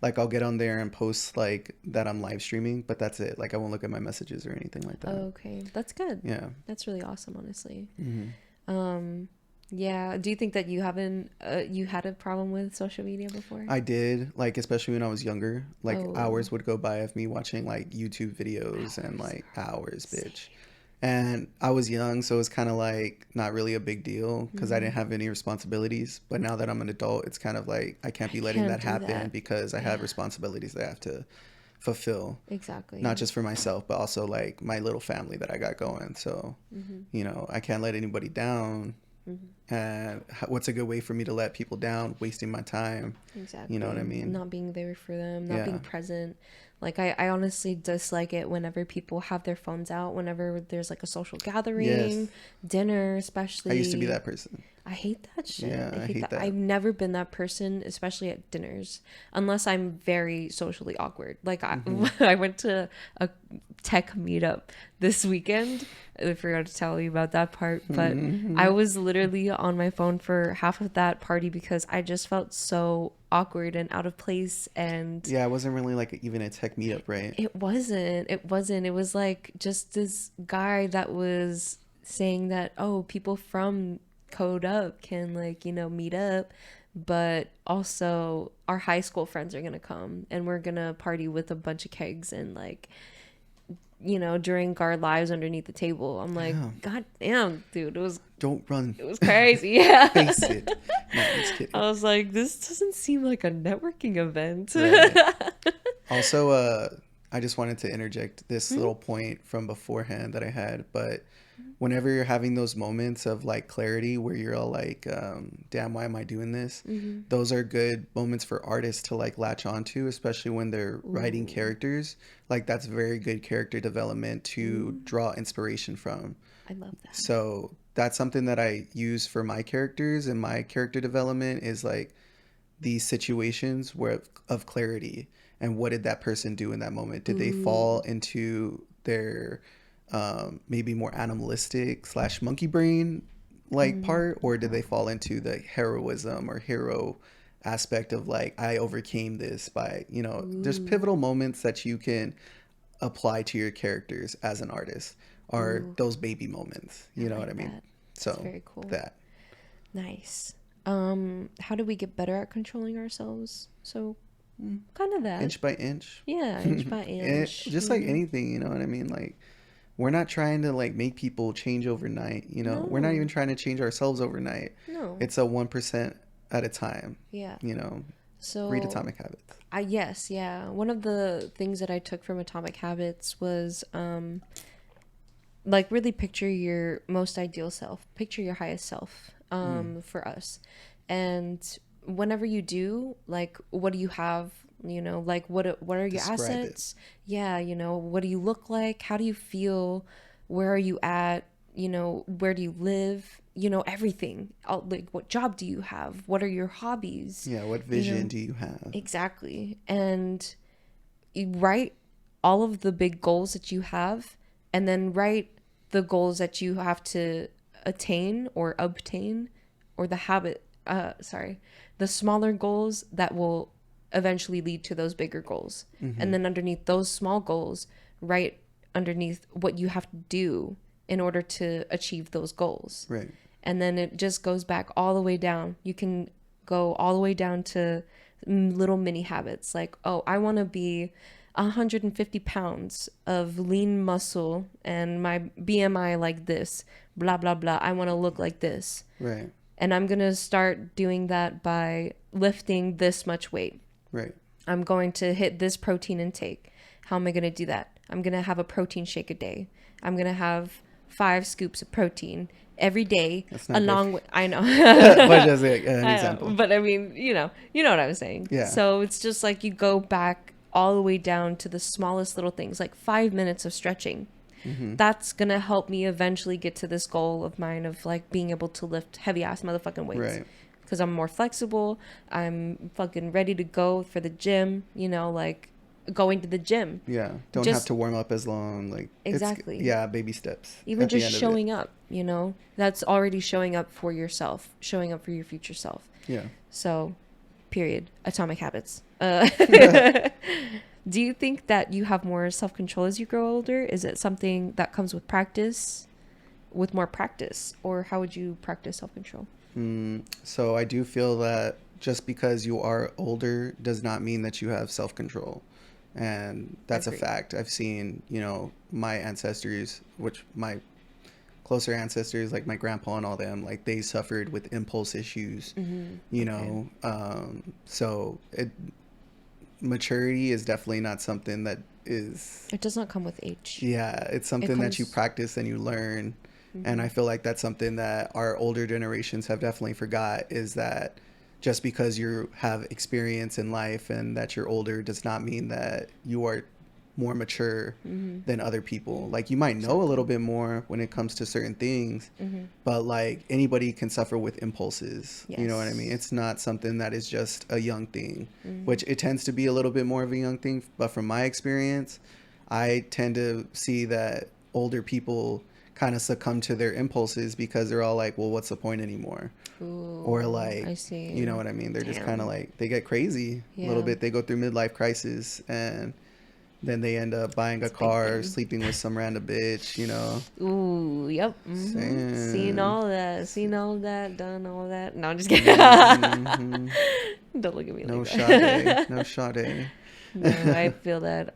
Like, I'll get on there and post, like, that I'm live streaming, but that's it. Like, I won't look at my messages or anything like that. Okay, that's good. Yeah. That's really awesome, honestly. Mm-hmm. Yeah. Do you think that you haven't you had a problem with social media before? I did, like, especially when I was younger. Like, Oh. hours would go by of me watching, like, YouTube videos and, like, hours, bitch. And I was young, so it was kind of like not really a big deal because I didn't have any responsibilities. But now that I'm an adult, it's kind of like I can't be letting that can't do happen that. because I have responsibilities that I have to fulfill, Exactly. not just for myself, but also like my little family that I got going. So, you know, I can't let anybody down. And what's a good way for me to let people down? Wasting my time. Exactly. You know what I mean? Not being there for them, not Yeah. being present. Like I honestly dislike it whenever people have their phones out, whenever there's like a social gathering, Yes. dinner, especially. I used to be that person. I hate that shit. Yeah, I hate that. I've never been that person, especially at dinners, unless I'm very socially awkward. Like I went to a tech meetup this weekend. I forgot to tell you about that part, but I was literally on my phone for half of that party because I just felt so awkward and out of place. And Yeah, it wasn't really like even a tech meetup, right? it wasn't. It was like just this guy that was saying that, oh, people from Code Up can, like, you know, meet up, but also our high school friends are gonna come and we're gonna party with a bunch of kegs and, like, you know, drink our lives underneath the table. I'm like, Yeah. God damn, dude, Don't run. it was crazy. Yeah. Face it. No, I'm just kidding. I was like, this doesn't seem like a networking event. Right. Also, I just wanted to interject this little point from beforehand that I had, but whenever you're having those moments of like clarity where you're all like, damn, why am I doing this? Those are good moments for artists to like latch onto, especially when they're writing characters. Like that's very good character development to draw inspiration from. I love that. So that's something that I use for my characters, and my character development is like these situations where of clarity, and what did that person do in that moment? Did they fall into their maybe more animalistic / monkey brain like part, or did they fall into the heroism or hero aspect of like, I overcame this by, you know, there's pivotal moments that you can apply to your characters as an artist, are those baby moments, you know like what I mean? that. So That's very cool. that Nice. How do we get better at controlling ourselves? So kind of that. inch by inch. Yeah, inch by inch. Just like anything, you know what I mean? Like, we're not trying to like make people change overnight, you know? We're not No. even trying to change ourselves overnight. No. It's a 1% at a time, Yeah. you know? So Read Atomic Habits. yes, yeah. One of the things that I took from Atomic Habits was like really picture your most ideal self, picture your highest self for us. And whenever you do, like, what do you have, you know, like what are your Describe it. assets? Yeah, you know, what do you look like? How do you feel? Where are you at? You know, where do you live? You know, everything. Like, what job do you have? What are your hobbies? Yeah, what You vision know? do you have? Exactly. And you write all of the big goals that you have, and then write the goals that you have to attain or obtain, or the habit, the smaller goals that will eventually lead to those bigger goals. And then underneath those small goals, right underneath what you have to do in order to achieve those goals. Right. And then it just goes back all the way down. You can go all the way down to little mini habits like, oh, I want to be 150 pounds of lean muscle and my BMI like this, blah, blah, blah. I want to look like this. Right. And I'm going to start doing that by lifting this much weight. Right. I'm going to hit this protein intake. How am I going to do that? I'm going to have a protein shake a day. I'm going to have 5 scoops of protein every day, along with, I know, but just like an example. But I mean, you know what I'm saying. Yeah. So it's just like you go back all the way down to the smallest little things, like 5 minutes of stretching. That's gonna help me eventually get to this goal of mine of like being able to lift heavy ass motherfucking weights. Right. Because I'm more flexible. I'm fucking ready to go for the gym. You know, like going to the gym. Yeah. Don't Just- have to warm up as long. Like Exactly. Baby steps. Even at the just end of it. showing up, you know, that's already showing up for yourself, showing up for your future self. Yeah. So, period. Atomic habits. Do you think that you have more self-control as you grow older? Is it something that comes with practice, with more practice, or how would you practice self-control? So I do feel that just because you are older does not mean that you have self-control. And that's Agreed. a fact. I've seen, my ancestors, which my closer ancestors, like my grandpa and all them, like they suffered with impulse issues, so maturity is definitely not something that is, It does not come with age. yeah, it's something that you comes- practice and you learn. And I feel like that's something that our older generations have definitely forgot, is that just because you have experience in life and that you're older does not mean that you are more mature than other people. Like you might know a little bit more when it comes to certain things, but like anybody can suffer with impulses. You know what I mean? Yes. It's not something that is just a young thing, which it tends to be a little bit more of a young thing. But from my experience, I tend to see that older people kind of succumb to their impulses because they're all like, well, what's the point anymore? Ooh, Or like, I see. you know what I mean? They're just Damn. kind of like, they get crazy a little Yeah. bit. They go through midlife crisis and then they end up buying a It's a big car, thing. sleeping with some random bitch, Ooh, yep. Saying. Seen all that, done all that. No, I'm just kidding. Don't look at me No like Sade. that. No Sade. No, I feel that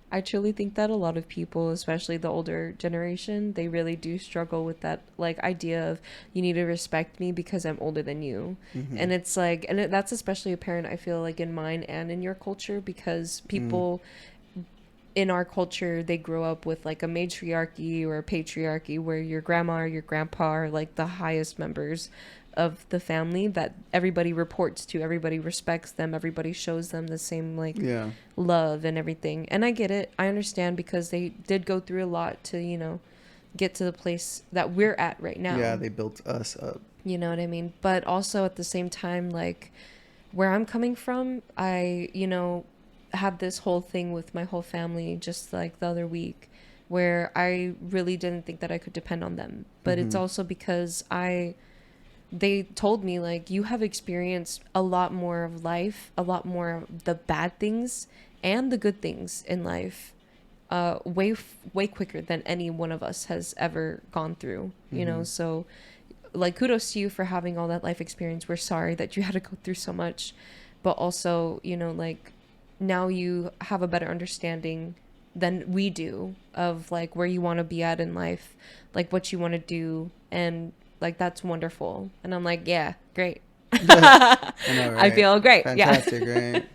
I truly think that a lot of people, especially the older generation, they really do struggle with that like idea of you need to respect me because I'm older than you. And it's like, that's especially apparent, I feel like, in mine and in your culture, because people in our culture, they grow up with like a matriarchy or a patriarchy where your grandma or your grandpa are like the highest members of the family that everybody reports to, everybody respects them, everybody shows them the same like Yeah. love and everything. And I get it, I understand, because they did go through a lot to get to the place that we're at right now. Yeah, they built us up. You know what I mean? But also at the same time, like where I'm coming from, I had this whole thing with my whole family just like the other week where I really didn't think that I could depend on them. But it's also because they told me, like, you have experienced a lot more of life, a lot more of the bad things and the good things in life, way quicker than any one of us has ever gone through, you know? So, like, kudos to you for having all that life experience. We're sorry that you had to go through so much, but also, like, now you have a better understanding than we do of, like, where you want to be at in life, like, what you want to do, and like that's wonderful. And I'm like, yeah, great. I know, right? I feel great. Fantastic, Yeah. right?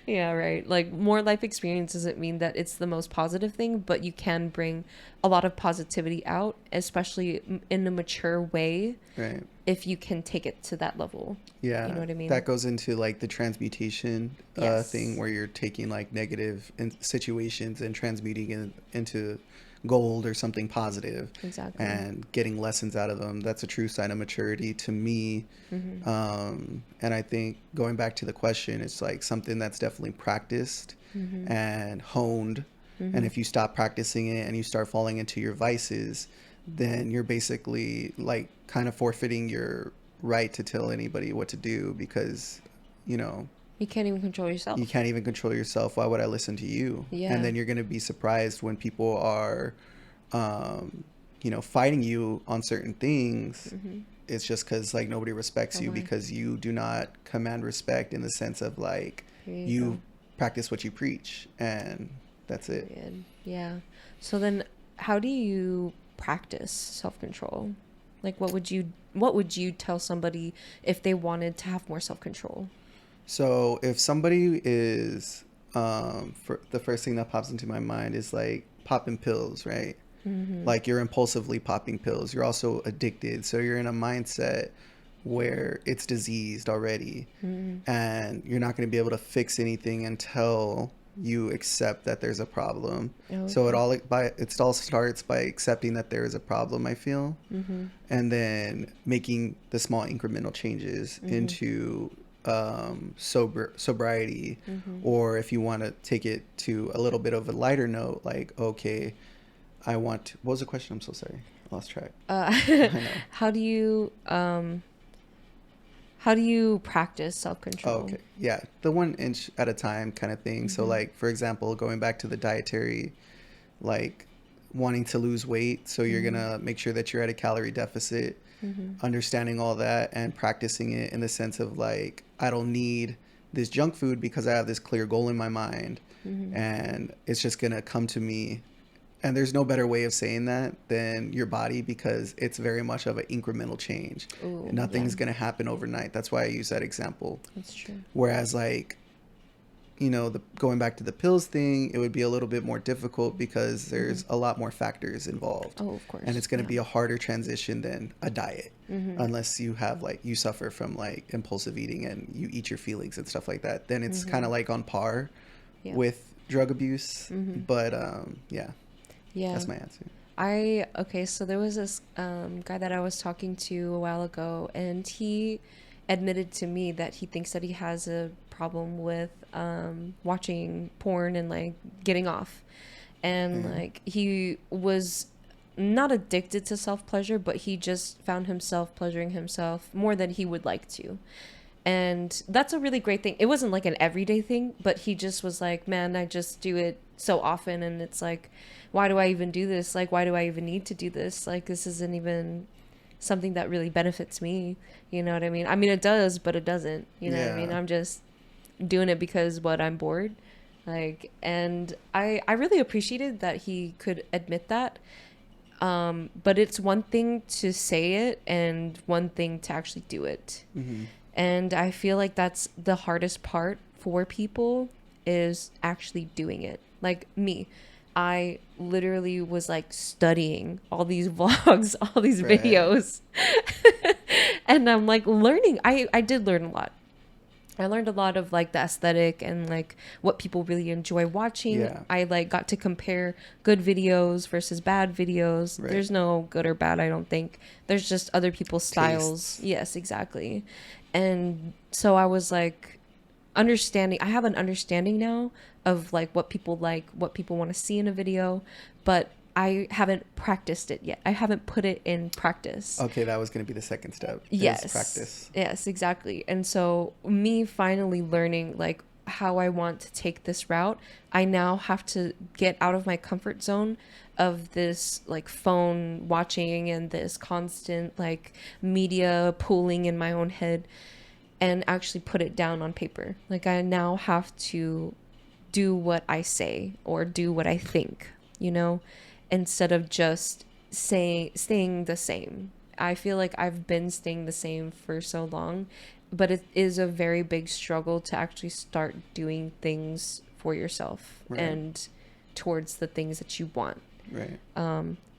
Yeah, right. Like more life experience doesn't mean that it's the most positive thing, but you can bring a lot of positivity out, especially in a mature way, Right. if you can take it to that level. Yeah. You know what I mean? That goes into like the transmutation Yes. thing where you're taking like negative situations and transmuting it into gold or something positive. Exactly. And getting lessons out of them. That's a true sign of maturity to me. And I think going back to the question, it's like something that's definitely practiced and honed. And if you stop practicing it and you start falling into your vices, then you're basically like kind of forfeiting your right to tell anybody what to do, because You can't even control yourself. You can't even control yourself. Why would I listen to you? Yeah. And then you're going to be surprised when people are, fighting you on certain things. It's just because like nobody respects you because you do not command respect in the sense of like you practice what you preach, and that's it. Period. Yeah. So then, how do you practice self-control? Like, what would you tell somebody if they wanted to have more self-control? So if somebody is, for the first thing that pops into my mind is like popping pills, right? Like you're impulsively popping pills. You're also addicted. So you're in a mindset where it's diseased already, and you're not going to be able to fix anything until you accept that there's a problem. So it all starts by accepting that there is a problem, I feel, and then making the small incremental changes into sobriety, or if you want to take it to a little bit of a lighter note, like, okay, what was the question? I'm so sorry, I lost track. I know. How do you practice self-control? Oh, okay. Yeah. The 1 inch at a time kind of thing. So like, for example, going back to the dietary, like wanting to lose weight. So you're going to make sure that you're at a calorie deficit, understanding all that and practicing it in the sense of like, I don't need this junk food because I have this clear goal in my mind, and it's just going to come to me. And there's no better way of saying that than your body, because it's very much of an incremental change. Ooh, Nothing's going to happen overnight. That's why I use that example. That's true. Whereas like, going back to the pills thing, it would be a little bit more difficult because there's a lot more factors involved. Oh, of course. And it's going to be a harder transition than a diet, unless you have like, you suffer from like impulsive eating and you eat your feelings and stuff like that. Then it's kind of like on par with drug abuse. But yeah. That's my answer. So there was this guy that I was talking to a while ago, and he admitted to me that he thinks that he has a problem with watching porn and like getting off. And like he was not addicted to self-pleasure, but he just found himself pleasuring himself more than he would like to. And that's a really great thing. It wasn't like an everyday thing, but he just was like, man, I just do it so often, and it's like, why do I even do this? Like, why do I even need to do this? Like, this isn't even something that really benefits me. You know what I mean? I mean, it does, but it doesn't. You know what I mean? I'm just doing it because I'm bored. Like, and I really appreciated that he could admit that. But it's one thing to say it and one thing to actually do it. And I feel like that's the hardest part for people, is actually doing it. Like me, I literally was like studying all these vlogs, all these videos. And I'm like learning. I did learn a lot. I learned a lot of like the aesthetic and like what people really enjoy watching. Yeah. I like got to compare good videos versus bad videos. Right. There's no good or bad, I don't think. There's just other people's styles. Tastes. Yes, exactly. And so I was like I have an understanding now of like what people want to see in a video, but I haven't practiced it yet. I haven't put it in practice. Okay, that was going to be the second step. Yes. Practice. Yes, exactly. And so me finally learning like how I want to take this route, I now have to get out of my comfort zone of this like phone watching and this constant like media pooling in my own head, and actually put it down on paper. Like I now have to do what I say or do what I think, instead of just staying the same. I feel like I've been staying the same for so long, but it is a very big struggle to actually start doing things for yourself and towards the things that you want. Right.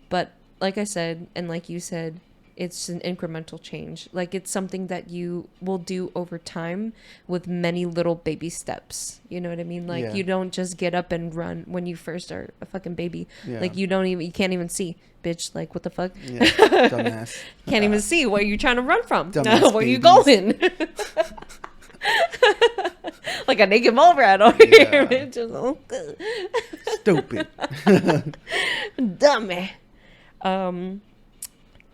But like I said, and like you said, it's an incremental change. Like it's something that you will do over time with many little baby steps. You know what I mean? Like you don't just get up and run when you first are a fucking baby. Yeah. Like you can't even see, bitch. Like what the fuck? Yeah. Dumbass. Can't even see where you're trying to run from. Dumbass Where you babies. going? Like a naked mole rat over here, bitch. Stupid. Dummy.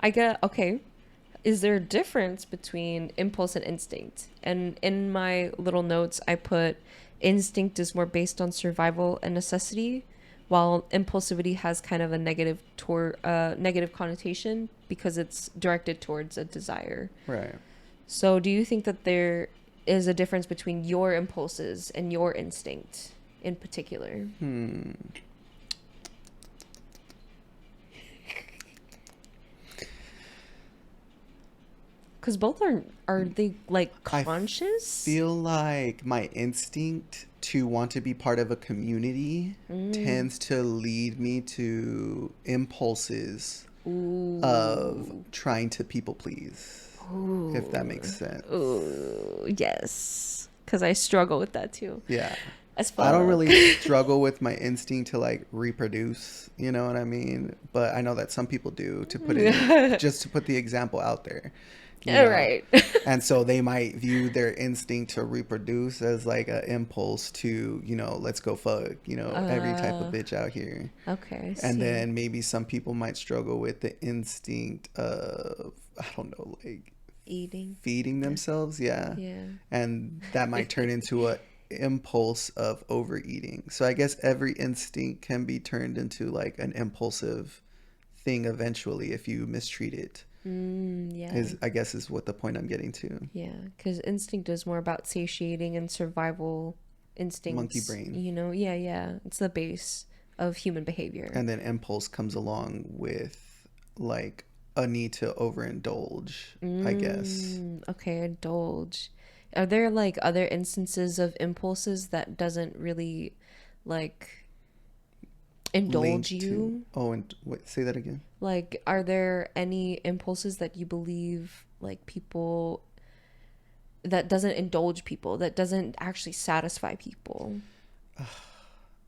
I get okay. is there a difference between impulse and instinct? And in my little notes, I put instinct is more based on survival and necessity, while impulsivity has kind of a negative connotation because it's directed towards a desire. Right. So, do you think that there is a difference between your impulses and your instinct in particular? Because both are they like conscious? I feel like my instinct to want to be part of a community tends to lead me to impulses of trying to people please. If that makes sense. Ooh, yes. Because I struggle with that too. Yeah. As fuck. I don't really struggle with my instinct to like reproduce, you know what I mean? But I know that some people do, to put it just to put the example out there. Right. And so they might view their instinct to reproduce as like an impulse to, let's go fuck, every type of bitch out here. Okay. And then maybe some people might struggle with the instinct of, I don't know, like feeding themselves. Yeah. And that might turn into a impulse of overeating. So I guess every instinct can be turned into like an impulsive thing eventually if you mistreat it. I guess is what the point I'm getting to. Yeah, because instinct is more about satiating and survival instincts. Monkey brain. Yeah. It's the base of human behavior. And then impulse comes along with like a need to overindulge, I guess. Okay, indulge. Are there like other instances of impulses that doesn't really like indulge you? And wait, say that again. Like, are there any impulses that you believe like people that doesn't indulge people, that doesn't actually satisfy people?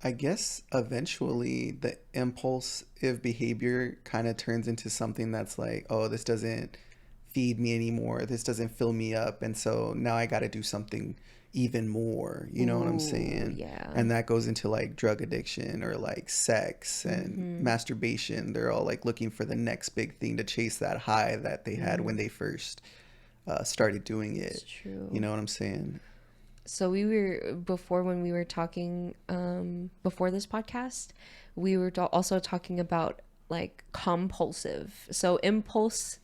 I guess eventually the impulsive behavior kind of turns into something that's like, oh, this doesn't feed me anymore. This doesn't fill me up. And so now I got to do something even more, you know what I'm saying? Yeah. And that goes into like drug addiction or like sex and masturbation. They're all like looking for the next big thing to chase that high that they had when they first started doing it. It's true. You know what I'm saying? So when we were talking before this podcast, we were also talking about like compulsive. So impulsive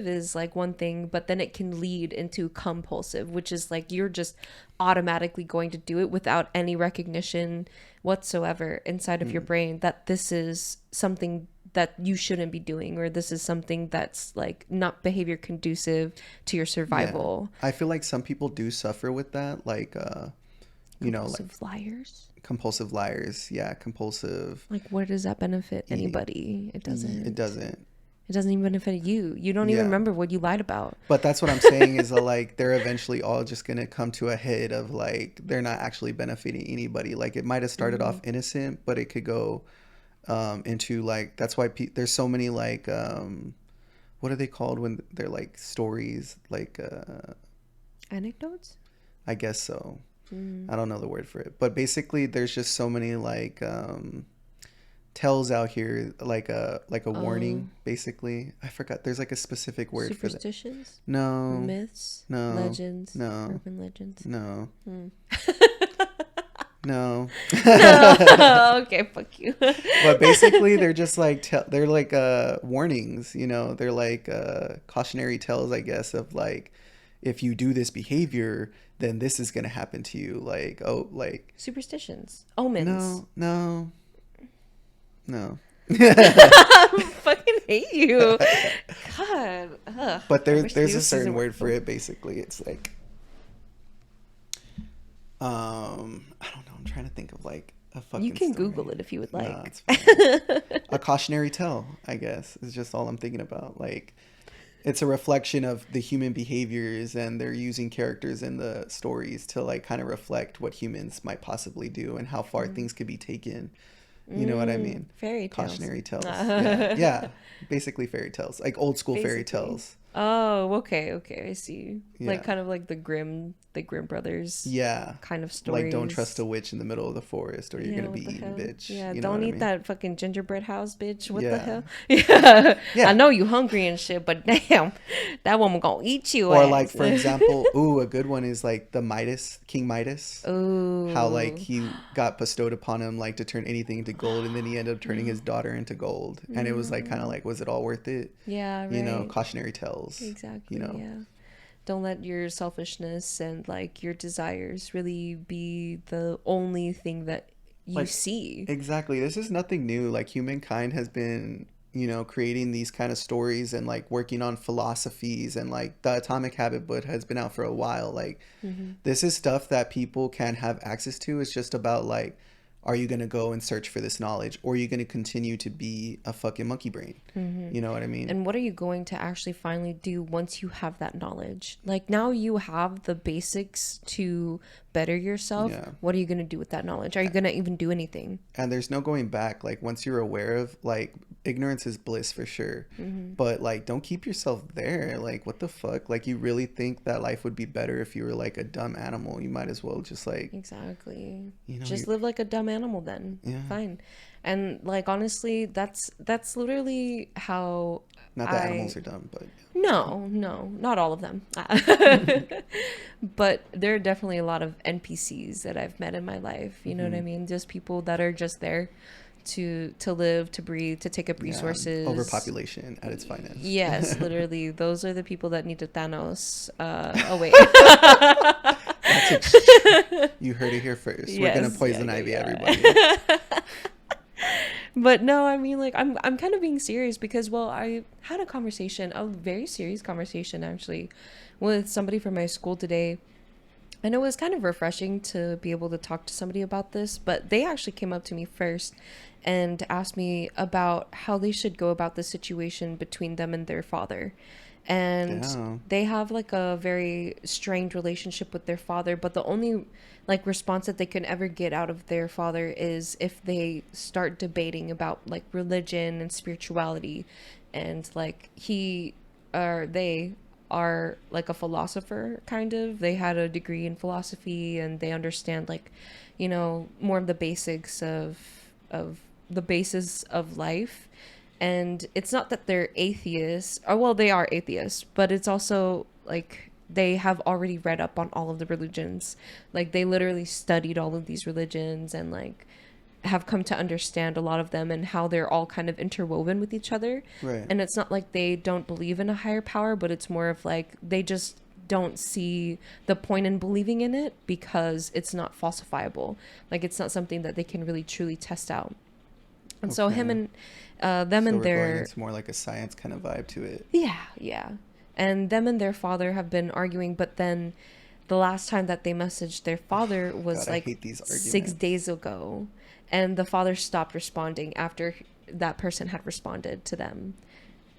is like one thing, but then it can lead into compulsive, which is like you're just automatically going to do it without any recognition whatsoever inside of your brain that this is something that you shouldn't be doing, or this is something that's like not behavior conducive to your survival. Yeah. I feel like some people do suffer with that, like Compulsive liars. Compulsive liars. Yeah, compulsive. Like, what does that benefit anybody? It doesn't. It doesn't. It doesn't even benefit you. You don't even remember what you lied about. But that's what I'm saying is that, like, they're eventually all just going to come to a head of, like, they're not actually benefiting anybody. Like, it might have started off innocent, but it could go into, like, that's why there's so many, like, what are they called when they're, like, stories? Like, anecdotes? I guess so. I don't know the word for it. But basically, there's just so many, like, tells out here, like a warning, basically. I forgot. There's like a specific word for that. Superstitions? No. Myths? No. Legends? No. Urban legends? No. No. Okay, fuck you. But basically, they're just like they're like warnings. You know, they're like cautionary tales, I guess, of like, if you do this behavior, then this is gonna happen to you. Like, oh, like Superstitions, omens. No. I fucking hate you. God. Ugh. But there's a certain word for it. Basically, it's like I don't know. I'm trying to think of like a fucking. You can story. Google it if you would like. Nah, it's fine. A cautionary tale, I guess, is just all I'm thinking about. Like, it's a reflection of the human behaviors, and they're using characters in the stories to like kind of reflect what humans might possibly do and how far things could be taken. You know what I mean? Fairy tales. Cautionary tales. Yeah. Basically fairy tales. Like old school fairy tales. Oh, okay, okay, I see. Like Yeah. kind of like the Grimm brothers Yeah. kind of Like, don't trust stories. a witch in the middle of the forest or you're Yeah, gonna what be the eaten, hell? bitch. Yeah, You know don't what I eat mean? that fucking gingerbread house, bitch. What the Yeah. hell? Yeah, I Yeah. know you hungry and shit, but damn, that woman gonna eat you Or like ass. for example, ooh, a good one is like the Midas, King Midas. How like Oh. he got bestowed upon him like to turn anything into gold, and then he ended up turning No, his daughter into gold, and it was like kind of no. like, was it all worth it? Yeah, You know, right. cautionary tales. You Exactly, know, yeah. Don't let your selfishness and like your desires really be the only thing that you like see. exactly. This is nothing new. Like humankind has been, creating these kind of stories and like working on philosophies, and like the Atomic Habit book has been out for a while. Like Mm-hmm. this is stuff that people can have access to. It's just about like, are you going to go and search for this knowledge, or are you going to continue to be a fucking monkey brain? Mm-hmm. You know what I mean? And what are you going to actually finally do once you have that knowledge? Like now you have the basics to better yourself. Yeah. What are you going to do with that knowledge? Are you going to even do anything? And there's no going back. Like once you're aware of, like, ignorance is bliss for sure. Mm-hmm. But like, don't keep yourself there. Like, what the fuck? Like, you really think that life would be better if you were like a dumb animal? You might as well just like, Exactly. you Just live like a dumb animal then. yeah. Fine. And like honestly, that's literally how Not that I animals are dumb, but no, no, not all of them. But there are definitely a lot of NPCs that I've met in my life. You know what hmm I mean? Just people that are just there to live, to breathe, to take up yeah, resources. overpopulation at its finest. Yes, literally, those are the people that need to Thanos. Oh wait. That's you heard it here first. We're gonna Yes, yeah, poison yeah, ivy everybody. yeah. But no, I mean like I'm kind of being serious because well, I had a conversation, a very serious conversation actually, with somebody from my school today. And it was kind of refreshing to be able to talk to somebody about this, but they actually came up to me first and asked me about how they should go about the situation between them and their father. And Damn. they have like a very strained relationship with their father, but the only like response that they can ever get out of their father is if they start debating about like religion and spirituality, and like he or they are like a philosopher kind of. They had a degree in philosophy and they understand like, more of the basics of the basis of life. And it's not that they're atheists, or well, they are atheists, but it's also like they have already read up on all of the religions. Like they literally studied all of these religions and like have come to understand a lot of them and how they're all kind of interwoven with each other. Right. And it's not like they don't believe in a higher power, but it's more of like they just don't see the point in believing in it because it's not falsifiable. Like it's not something that they can really truly test out. And so him Okay. and them So and we're going their into more like a science kind of vibe to it. yeah, yeah. And them and their father have been arguing, but then the last time that they messaged their father was God, I like hate these 6 days arguments. ago. And the father stopped responding after that person had responded to them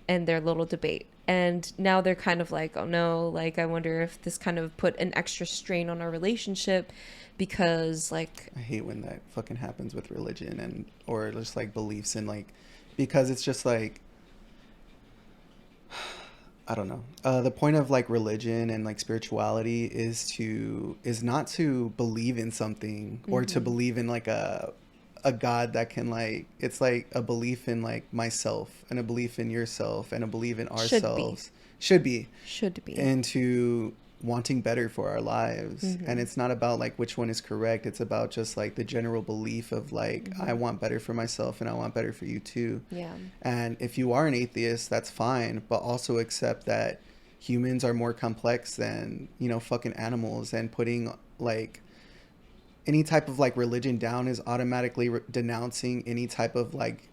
and their little debate. And now they're kind of like, oh no, like I wonder if this kind of put an extra strain on our relationship because like I hate when that fucking happens with religion and or just like beliefs and like, because it's just like, I don't know. The point of like religion and like spirituality is not to believe in something or to mm-hmm, believe in like a God that can, like, it's like a belief in like myself and a belief in yourself and a belief in should be. ourselves, should be, Should be. into wanting better for our lives. And Mm-hmm. it's not about like which one is correct. It's about just like the general belief of like, I Mm-hmm. want better for myself and I want better for you too. Yeah. And if you are an atheist, that's fine, but also accept that humans are more complex than, fucking animals, and putting like any type of like religion down is automatically denouncing any type of like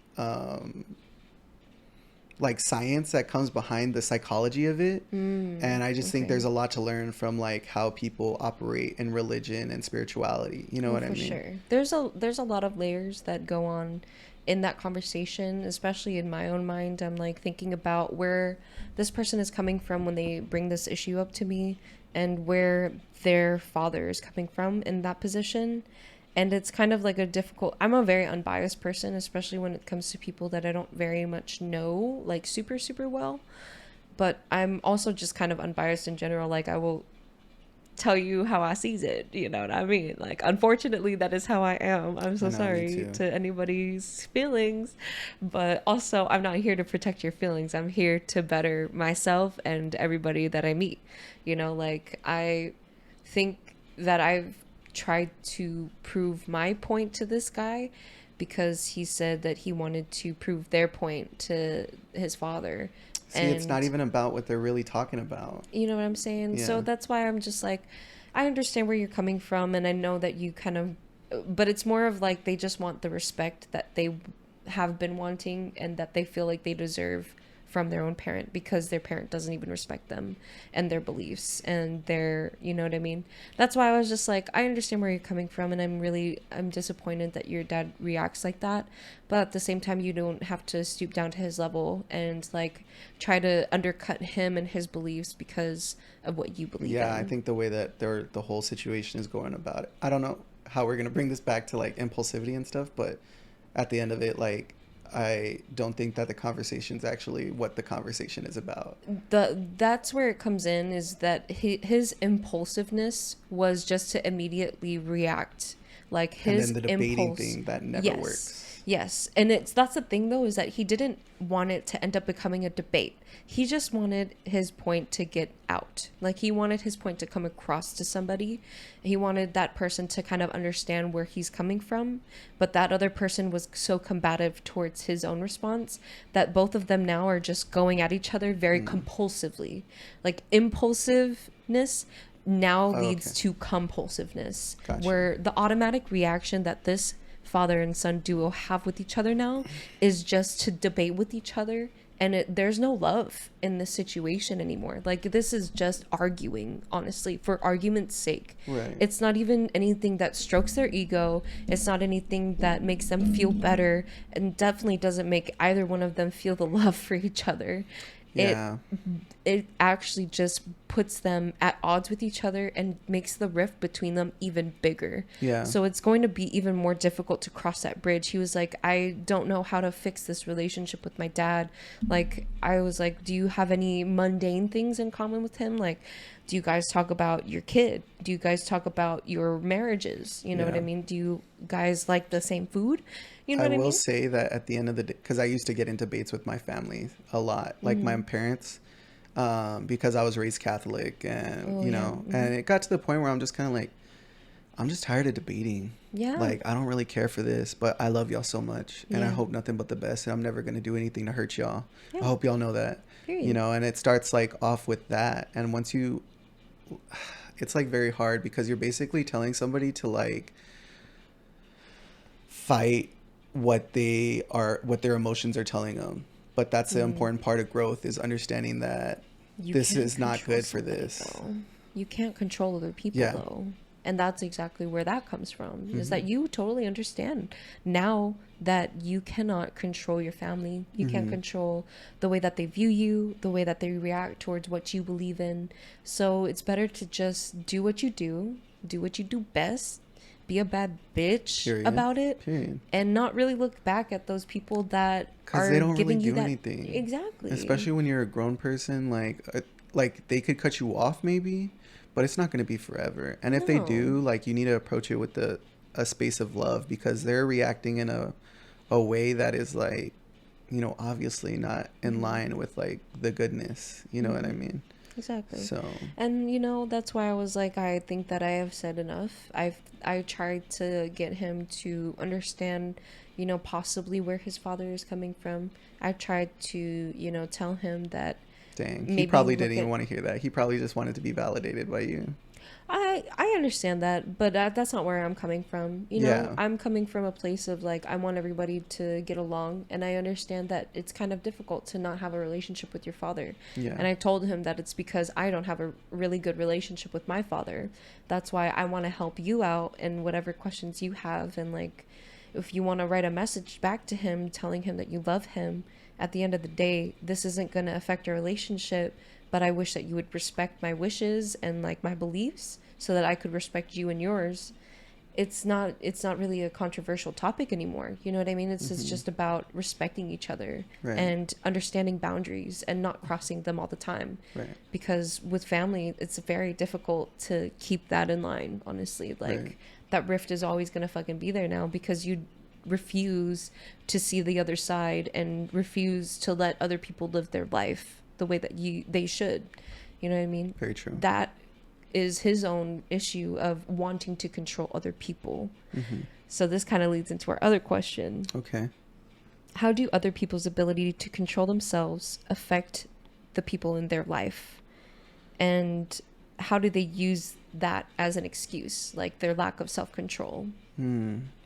science that comes behind the psychology of it. And I just think Okay. there's a lot to learn from like how people operate in religion and spirituality. You know Oh, what I for mean? sure. There's a lot of layers that go on in that conversation, especially in my own mind. I'm like thinking about where this person is coming from when they bring this issue up to me and where their father is coming from in that position. And it's kind of like a difficult, I'm a very unbiased person, especially when it comes to people that I don't very much know, like super, super well. but I'm also just kind of unbiased in general. Like, I will tell you how I sees it. You know what I mean? Like, unfortunately, that is how I am. I'm I so know, me sorry too. to anybody's feelings, but also I'm not here to protect your feelings. I'm here to better myself and everybody that I meet. You know, like, I think that I've tried to prove my point to this guy because he said that he wanted to prove their point to his father. See, it's not And even about what they're really talking about. you know what I'm saying? So Yeah. that's why I'm just like, I understand where you're coming from, and I know that you kind of, but it's more of like they just want the respect that they have been wanting and that they feel like they deserve from their own parent because their parent doesn't even respect them and their beliefs and their, you know what I mean? That's why I was just like, I understand where you're coming from, and I'm disappointed that your dad reacts like that. But at the same time, you don't have to stoop down to his level and like try to undercut him and his beliefs because of what you believe Yeah, I in. think the way that the whole situation is going about it. I don't know how we're gonna bring this back to like impulsivity and stuff, but at the end of it, like I don't think that the conversation is actually what the conversation is about. That's where it comes in, is that his impulsiveness was just to immediately react, like And then his the debating impulse. thing that never Yes, works. yes, and it's that's the thing though, is that he didn't want it to end up becoming a debate. He just wanted his point to get out, like he wanted his point to come across to somebody. He wanted that person to kind of understand where he's coming from, but that other person was so combative towards his own response that both of them now are just going at each other very Mm. compulsively. Like, impulsiveness now Oh, leads okay. to compulsiveness, Gotcha. where the automatic reaction that this father and son duo have with each other now is just to debate with each other, and there's no love in this situation anymore. Like, this is just arguing, honestly, for argument's sake. Right. It's not even anything that strokes their ego. It's not anything that makes them feel better, and definitely doesn't make either one of them feel the love for each other. it Yeah. it actually just puts them at odds with each other and makes the rift between them even bigger. Yeah. So it's going to be even more difficult to cross that bridge. He was like, I don't know how to fix this relationship with my dad. Like, I was like, do you have any mundane things in common with him? Like, do you guys talk about your kid? Do you guys talk about your marriages? You know what I Yeah. mean? Do you guys like the same food? You know I what I will mean? say that at the end of the day, because I used to get in debates with my family a lot, like my Mm-hmm. parents, because I was raised Catholic, and Oh yeah. Mm-hmm. and it got to the point where I'm just kind of like, I'm just tired of debating. Yeah. Like, I don't really care for this, but I love y'all so much, and I Yeah. hope nothing but the best, and I'm never gonna do anything to hurt y'all. I Yeah. hope y'all know that, Period. and it starts like off with that, and once you, it's like very hard because you're basically telling somebody to like fight what their emotions are telling them, but that's the Mm. important part of growth, is understanding that You this can't is not control good for somebody this. though. You can't control other people Yeah. though. And that's exactly where that comes from. Is that Hmm. you totally understand now that you cannot control your family. You can't Hmm. control the way that they view you, the way that they react towards what you believe in. So it's better to just do what you do best, be a bad bitch Period. about it, Period. and not really look back at those people that Because they are don't really giving you do that. anything, Exactly. especially when you're a grown person. Like they could cut you off maybe, but it's not going to be forever. And if they No. do, like, you need to approach it with a space of love, because they're reacting in a way that is like, obviously not in Mhm. line with like the goodness. You know what I Mhm. mean? Exactly. So And that's why I was like, I think that I have said enough. I tried to get him to understand, possibly where his father is coming from. I tried to, tell him that dang, he maybe probably look didn't even at. want to hear that. He probably just wanted to be validated by you. I understand that, but that's not where I'm coming from. Yeah. I'm coming from a place of like, I want everybody to get along, and I understand that it's kind of difficult to not have a relationship with your father. Yeah. And I told him that it's because I don't have a really good relationship with my father. That's why I want to help you out in whatever questions you have, and like, if you want to write a message back to him telling him that you love him, at the end of the day, this isn't going to affect your relationship, but I wish that you would respect my wishes and like my beliefs so that I could respect you and yours. it's not really a controversial topic anymore. You know what I mean? It's Mm-hmm. just about respecting each other Right. and understanding boundaries and not crossing them all the time. Right. Because with family, it's very difficult to keep that in line, honestly. Right. Like that rift is always going to fucking be there now because you refuse to see the other side and refuse to let other people live their life the way that they should. You know what I mean? Very true. That is his own issue of wanting to control other people. Mm-hmm. So this kind of leads into our other question. Okay. How do other people's ability to control themselves affect the people in their life? And how do they use that as an excuse, like their lack of self-control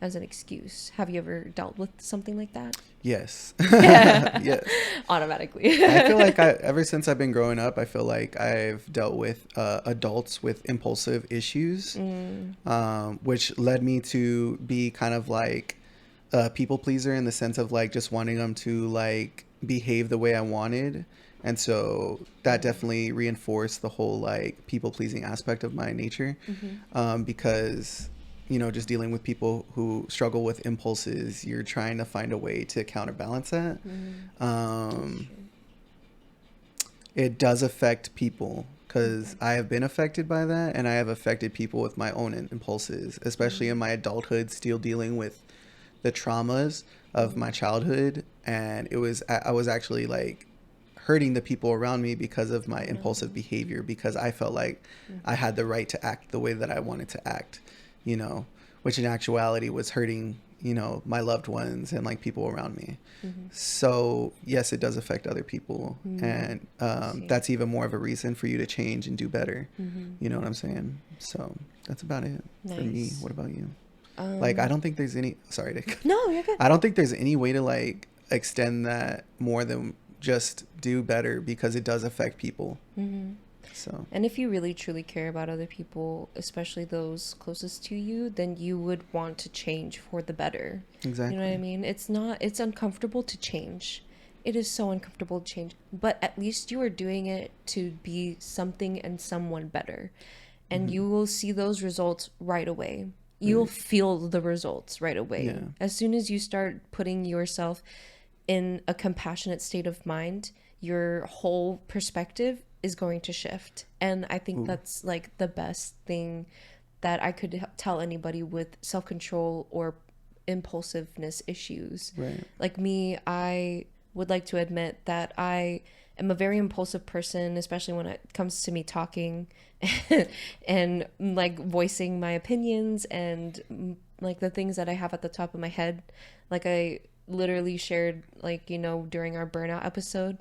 as an excuse? Have you ever dealt with something like that? Yes. Yes. Automatically. I feel like ever since I've been growing up, I feel like I've dealt with adults with impulsive issues, which led me to be kind of like a people pleaser in the sense of like just wanting them to like behave the way I wanted. And so that definitely reinforced the whole like people pleasing aspect of my nature, because just dealing with people who struggle with impulses, you're trying to find a way to counterbalance that. It does affect people because I have been affected by that, and I have affected people with my own impulses, especially in my adulthood, still dealing with the traumas of my childhood. And I was actually like hurting the people around me because of my impulsive behavior, because I felt like I had the right to act the way that I wanted to act, which in actuality was hurting, my loved ones and like people around me. So yes, it does affect other people. And that's even more of a reason for you to change and do better. You know what I'm saying? So that's about it for me. Nice. What about you? Like, I don't think there's any, sorry to, No, you're good. I don't think there's any way to like extend that more than just do better, because it does affect people. So And if you really truly care about other people, especially those closest to you, then you would want to change for the better. exactly. You know what I mean? It's uncomfortable to change. It is so uncomfortable to change, but at least you are doing it to be something and someone better. And you will see those results right away. You'll feel the results right away. Yeah. As soon as you start putting yourself in a compassionate state of mind, your whole perspective is going to shift. And I think that's like the best thing that I could tell anybody with self-control or impulsiveness issues. Right. Like me, I would like to admit that I am a very impulsive person, especially when it comes to me talking and like voicing my opinions and like the things that I have at the top of my head. Like I literally shared, like, during our burnout episode,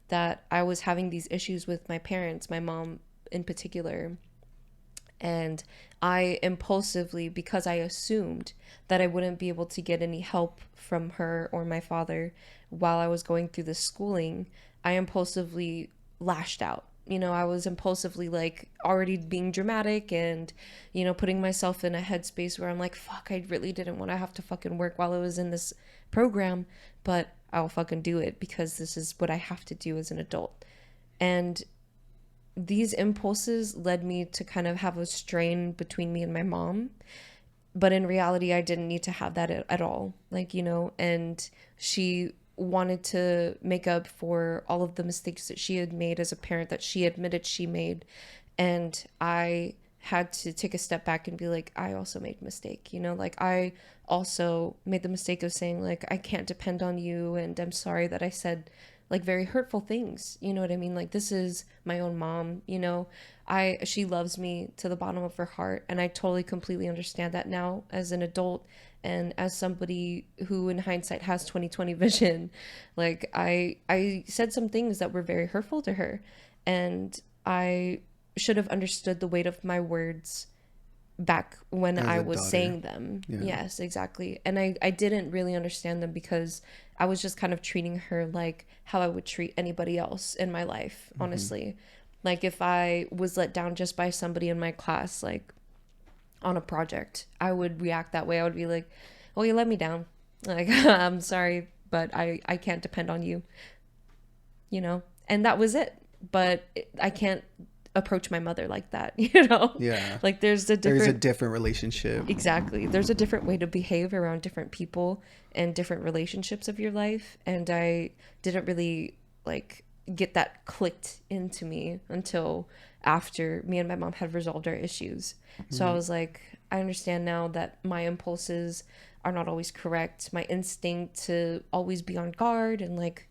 that I was having these issues with my parents, my mom in particular. And I impulsively, because I assumed that I wouldn't be able to get any help from her or my father while I was going through the schooling, I impulsively lashed out. I was impulsively like already being dramatic and, putting myself in a headspace where I'm like, fuck, I really didn't want to have to fucking work while I was in this program, but I'll fucking do it because this is what I have to do as an adult. And these impulses led me to kind of have a strain between me and my mom. But in reality, I didn't need to have that at all. Like, and she wanted to make up for all of the mistakes that she had made as a parent that she admitted she made. And I had to take a step back and be like, I also made a mistake, like I also made the mistake of saying like, I can't depend on you. And I'm sorry that I said like very hurtful things. You know what I mean? Like, this is my own mom, she loves me to the bottom of her heart. And I totally, completely understand that now as an adult and as somebody who in hindsight has 20/20 vision. Like I said some things that were very hurtful to her, and I should have understood the weight of my words back when As I a was daughter. saying them. Yeah. Yes, exactly. And I didn't really understand them because I was just kind of treating her like how I would treat anybody else in my life, honestly. Like if I was let down just by somebody in my class, like on a project, I would react that way. I would be like, well, you let me down. Like, I'm sorry, but I can't depend on you, And that was it. But I can't approach my mother like that, you know? Yeah. Like there's a There's a different, different relationship. exactly. There's a different way to behave around different people and different relationships of your life. And I didn't really like get that clicked into me until after me and my mom had resolved our issues. So I was like, I understand now that my impulses are not always correct. My instinct to always be on guard and like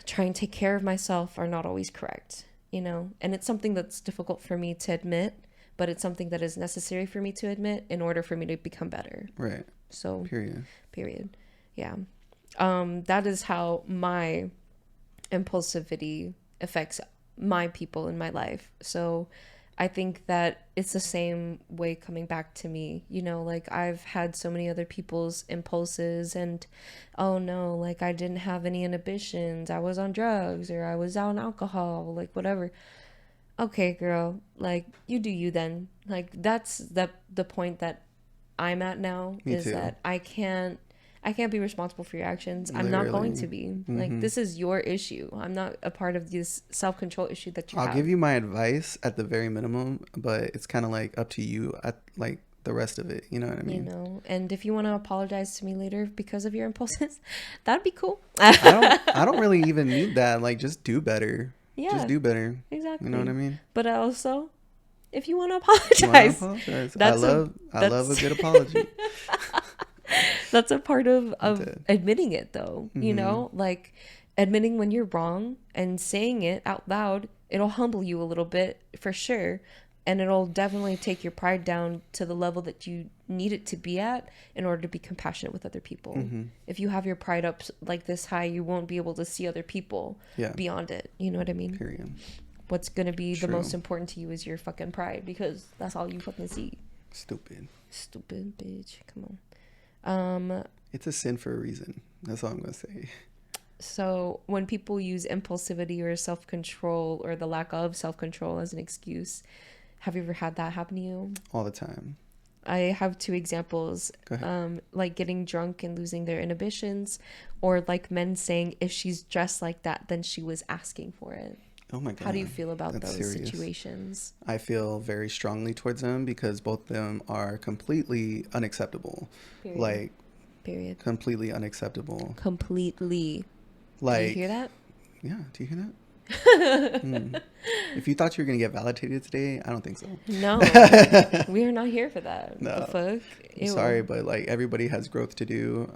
try and take care of myself are not always correct, you know? And it's something that's difficult for me to admit, but it's something that is necessary for me to admit in order for me to become better. Right. So, Period. Yeah. That is how my impulsivity affects my people in my life. So I think that it's the same way coming back to me, you know, like I've had so many other people's impulses and, oh no, like I didn't have any inhibitions. I was on drugs or I was on alcohol, like whatever. Okay, girl, like you do you then. Like that's the point that I'm at now. Me is too. that I can't be responsible for your actions. I'm Literally. not going to be. Like this is your issue. I'm not a part of this self-control issue that you have. I'll give you my advice at the very minimum, but it's kind of like up to you at like the rest of it. You know what I mean? You know, and if you want to apologize to me later because of your impulses, that'd be cool. I don't really even need that. Like, just do better. Yeah, Just do better. exactly. You know what I mean? But also, if you want to You wanna apologize, apologize. That's I love a good apology. that's a part of Did. admitting it though, you know, like admitting when you're wrong and saying it out loud. It'll humble you a little bit for sure, and it'll definitely take your pride down to the level that you need it to be at in order to be compassionate with other people. If you have your pride up like this high, you won't be able to see other people beyond it, you know what I mean? Period. What's gonna be the True. most important to you is your fucking pride, because that's all you fucking see. Stupid bitch, come on. It's a sin for a reason. That's all I'm gonna say. So when people use impulsivity or self-control or the lack of self-control as an excuse, have you ever had that happen to you? All the time. I have two examples. Go ahead. Like getting drunk and losing their inhibitions, or like men saying if she's dressed like that, then she was asking for it. Oh my god. How do you feel about That's those serious. situations? I feel very strongly towards them because both of them are completely unacceptable. Period. Like, Period. completely unacceptable. Completely. Like, Do you hear that? Yeah, do you hear that? If you thought you were gonna get validated today, I don't think so. No, we are not here for that. No. The fuck? I'm sorry, but like everybody has growth to do.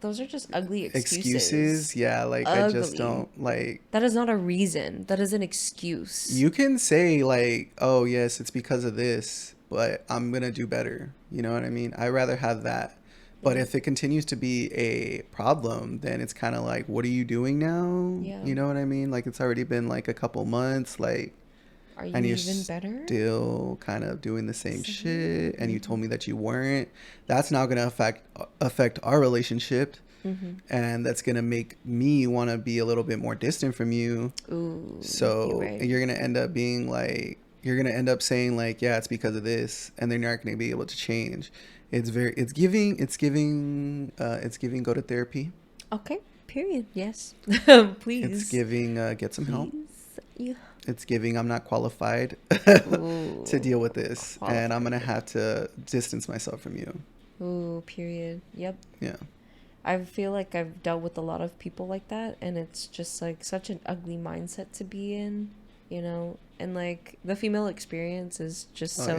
Those are just ugly Excuses, yeah, like I just don't like. That is not a reason. That is an excuse. You can say like, oh yes, it's because of this, but I'm gonna do better. You know what I mean? I'd rather have that. But if it continues to be a problem, then it's kind of like, what are you doing now? Yeah. You know what I mean? Like it's already been like a couple months, like, Are you and you're even better? still kind of doing the same shit, and you told me that you weren't. That's now gonna affect our relationship, and that's gonna make me want to be a little bit more distant from you. Ooh. So right. you're gonna end up being like, you're gonna end up saying like, yeah, it's because of this, and then you're not gonna be able to change. It's giving go to therapy. Okay. Period. Yes. Please. It's giving get some help. Yeah. It's giving I'm not qualified to deal with this, and I'm gonna have to distance myself from you. Ooh. Period. Yep. Yeah. I feel like I've dealt with a lot of people like that, and it's just like such an ugly mindset to be in, you know. And like the female experience is just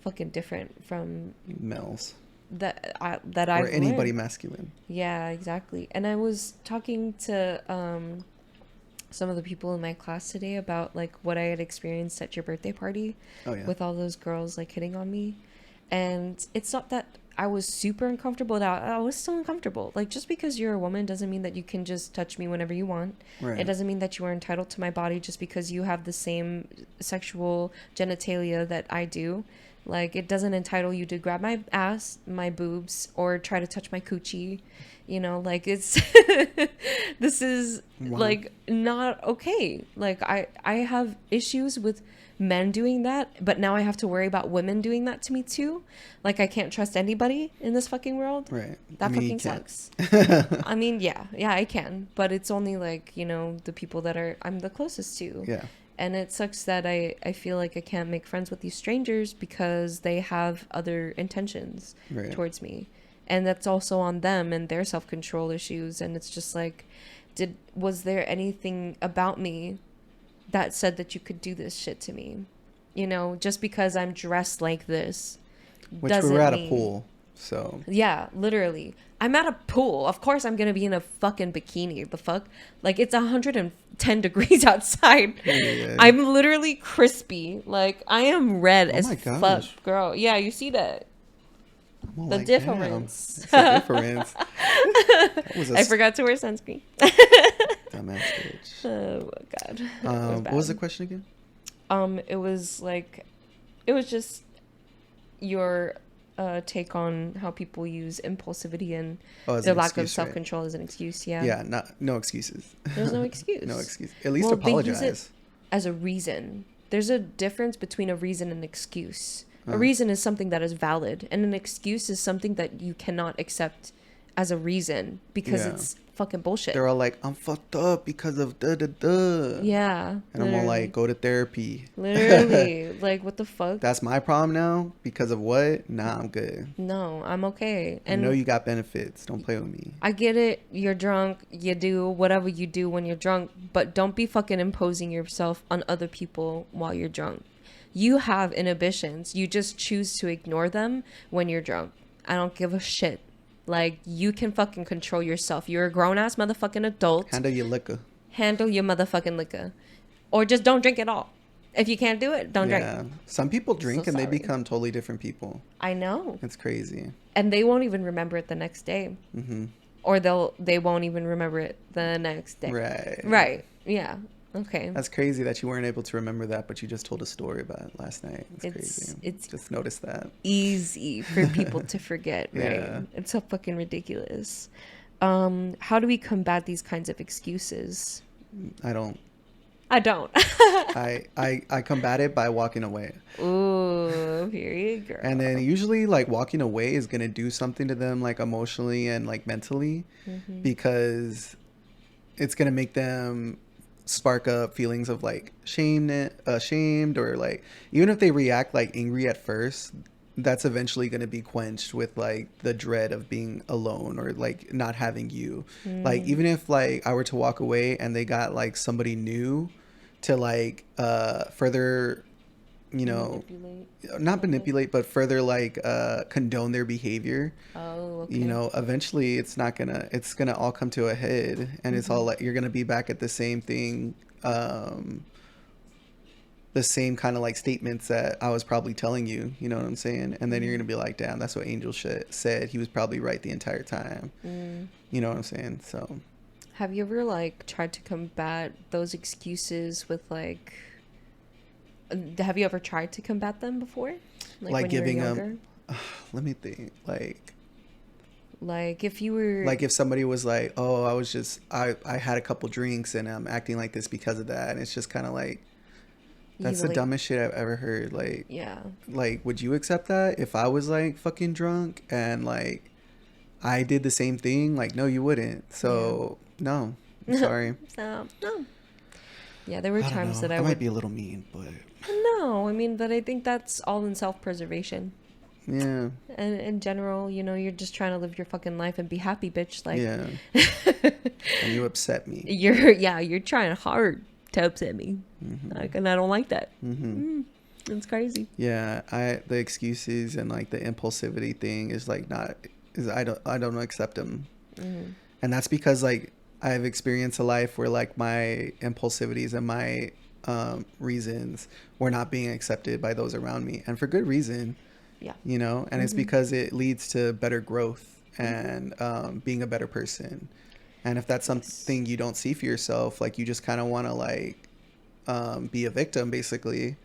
fucking different from Males that I've or anybody learned. masculine. Yeah, exactly. And I was talking to some of the people in my class today about like what I had experienced at your birthday party with all those girls like hitting on me. And it's not that I was super uncomfortable. I was still uncomfortable. Like, just because you're a woman doesn't mean that you can just touch me whenever you want. Right. It doesn't mean that you are entitled to my body just because you have the same sexual genitalia that I do. Like, it doesn't entitle you to grab my ass, my boobs, or try to touch my coochie. You know, like it's this is Wow. like not okay. Like I have issues with men doing that, but now I have to worry about women doing that to me too. Like I can't trust anybody in this fucking world. Right. That I mean, you fucking can't. sucks. I mean, yeah, I can, but it's only like, you know, the people that I'm the closest to. Yeah. And it sucks that I feel like I can't make friends with these strangers because they have other intentions Right. towards me. And that's also on them and their self-control issues. And it's just like, was there anything about me that said that you could do this shit to me? You know, just because I'm dressed like this Which we doesn't were at a mean... pool, so Yeah, literally. I'm at a pool. Of course I'm gonna be in a fucking bikini. The fuck? Like it's 110 degrees outside. yeah. I'm literally crispy. Like I am red Oh as my fuck, gosh. girl. Yeah, you see that? I'm all The like, damn, difference. it's a difference. That was a I forgot to wear sunscreen. dumbass bitch. Oh my god. It was What was the bad. question again? It was like, it was just your take on how people use impulsivity and Oh, as their an lack of excuse, right? self-control as an excuse. Yeah. Yeah, no excuses. There's no excuse. No excuse. At least Well, they use it apologize. as a reason. There's a difference between a reason and an excuse. A Uh, reason is something that is valid, and an excuse is something that you cannot accept as a reason because Yeah. it's fucking bullshit. They're all like, I'm fucked up because of da da da. Yeah. And I'm all like, go to therapy. Literally. Like, what the fuck? That's my problem now. Because of what? Nah, I'm good. No, I'm okay. I know you got benefits. Don't play with me. I get it. You're drunk. You do whatever you do when you're drunk, but don't be fucking imposing yourself on other people while you're drunk. You have inhibitions. You just choose to ignore them when you're drunk. I don't give a shit. Like, you can fucking control yourself. You're a grown-ass motherfucking adult. Handle your liquor. Handle your motherfucking liquor. Or just don't drink at all. If you can't do it, don't drink. Some people drink and they sorry. become totally different people. I know. It's crazy. And they won't even remember it the next day. Mm-hmm. Or they won't even remember it the next day. Right. Right. Yeah. Okay. That's crazy that you weren't able to remember that, but you just told a story about it last night. It's crazy. It's just noticed that. easy for people to forget, right? Yeah. It's so fucking ridiculous. How do we combat these kinds of excuses? I don't. I combat it by walking away. Ooh, period, girl. And then usually like walking away is gonna do something to them like emotionally and like mentally, because it's gonna make them spark up feelings of like ashamed, or like even if they react like angry at first, that's eventually going to be quenched with like the dread of being alone or like not having you. Like even if like I were to walk away and they got like somebody new to like further, you know, not manipulate, but further like condone their behavior. Oh, okay. You know, eventually it's gonna all come to a head, and it's all like you're gonna be back at the same thing, the same kind of like statements that I was probably telling you. You know what I'm saying? And then you're gonna be like, damn, that's what Angel said. He was probably right the entire time. You know what I'm saying? So, have you ever like tried to combat those excuses with like? Have you ever tried to combat them before? like when you were giving younger? them. Let me think. Like if you were Like if somebody was like, oh, I had a couple drinks and I'm acting like this because of that, and it's just kind of like, that's the like, dumbest shit I've ever heard. Like, yeah. like, would you accept that if I was like fucking drunk and like I did the same thing? Like, no, you wouldn't. So no, I'm sorry. So, no. Yeah, there were I don't times know. that I might would. be a little mean, but No, I mean, but I think that's all in self-preservation. yeah, And in general, you know, you're just trying to live your fucking life and be happy, bitch. Like, yeah. And you upset me. you're trying hard to upset me. Like, and I don't like that. It's crazy. Yeah, the excuses and like the impulsivity thing is like I don't accept them, and that's because like I've experienced a life where like my impulsivities and my reasons were not being accepted by those around me, and for good reason. Yeah. You know, and it's because it leads to better growth and being a better person. And if that's something you don't see for yourself, like you just kind of want to like be a victim basically,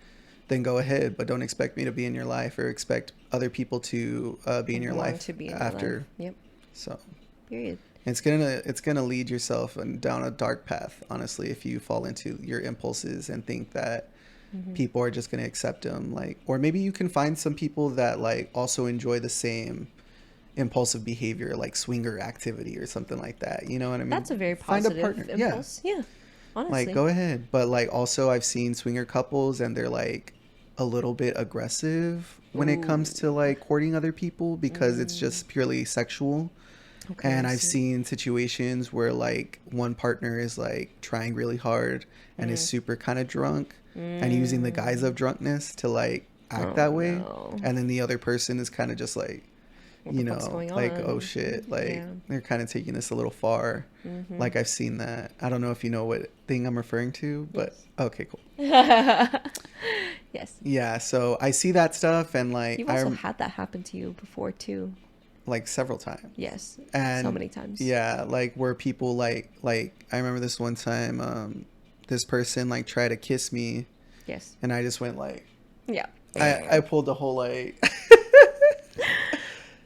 then go ahead, but don't expect me to be in your life or expect other people to be in your life To be in after. your life. Yep. So Period. It's gonna lead yourself down a dark path, honestly, if you fall into your impulses and think that Mm-hmm. people are just gonna accept them. Like, or maybe you can find some people that like also enjoy the same impulsive behavior, like swinger activity or something like that. You know what I mean? That's a very Find a positive partner. Yeah. impulse. Yeah, Like, honestly. go ahead. But like, also, I've seen swinger couples and they're like a little bit aggressive when it Ooh. comes to like courting other people because it's Mm. just purely sexual. Okay, I And I've see. seen situations where like one partner is like trying really hard and is Mm. super kind of drunk and using the guise Mm. of drunkenness to like act Oh that way. no. And then the other person is kind of just like, What the fuck's going like, oh on? shit, like Yeah. they're kind of taking this a little far. Mm-hmm. Like I've seen that. I don't know if you know what thing I'm referring to, but Yes. okay, cool. Yes. Yeah, so I see that stuff and like You've also had that happen to you before too. like several times. Yes. So And many times. yeah, like where people like I remember this one time this person like tried to kiss me Yes. and I just went like Yeah. I pulled the whole like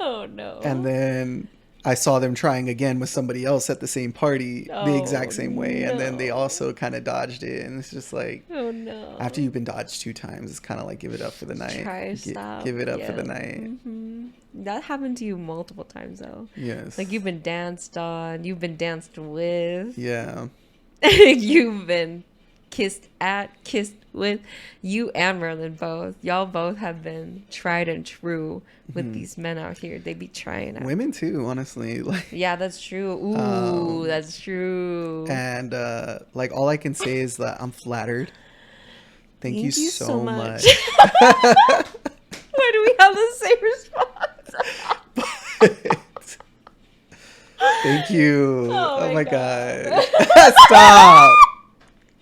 Oh and no. then I saw them trying again with somebody else at the same party the Oh exact same way and then they no. also kind of dodged it and it's just like Oh after no. you've been dodged two times it's kind of like give it up for the night. Try to stop. Give it up for the Yeah. night. Mm-hmm. That happened to you multiple times though. Like Yes. you've been danced on, you've been danced with, Yeah. you've been kissed at, kissed with. You and Merlin both. Y'all both have been tried and true with Mhm. these men out here. They be trying out. Women too, honestly. Like Yeah, that's true. Ooh, um that's true. and like all I can say is that I'm flattered. Thank you Thank you so so much. much. Why do we have the same response? But thank you. Oh Oh my my god. god. Stop.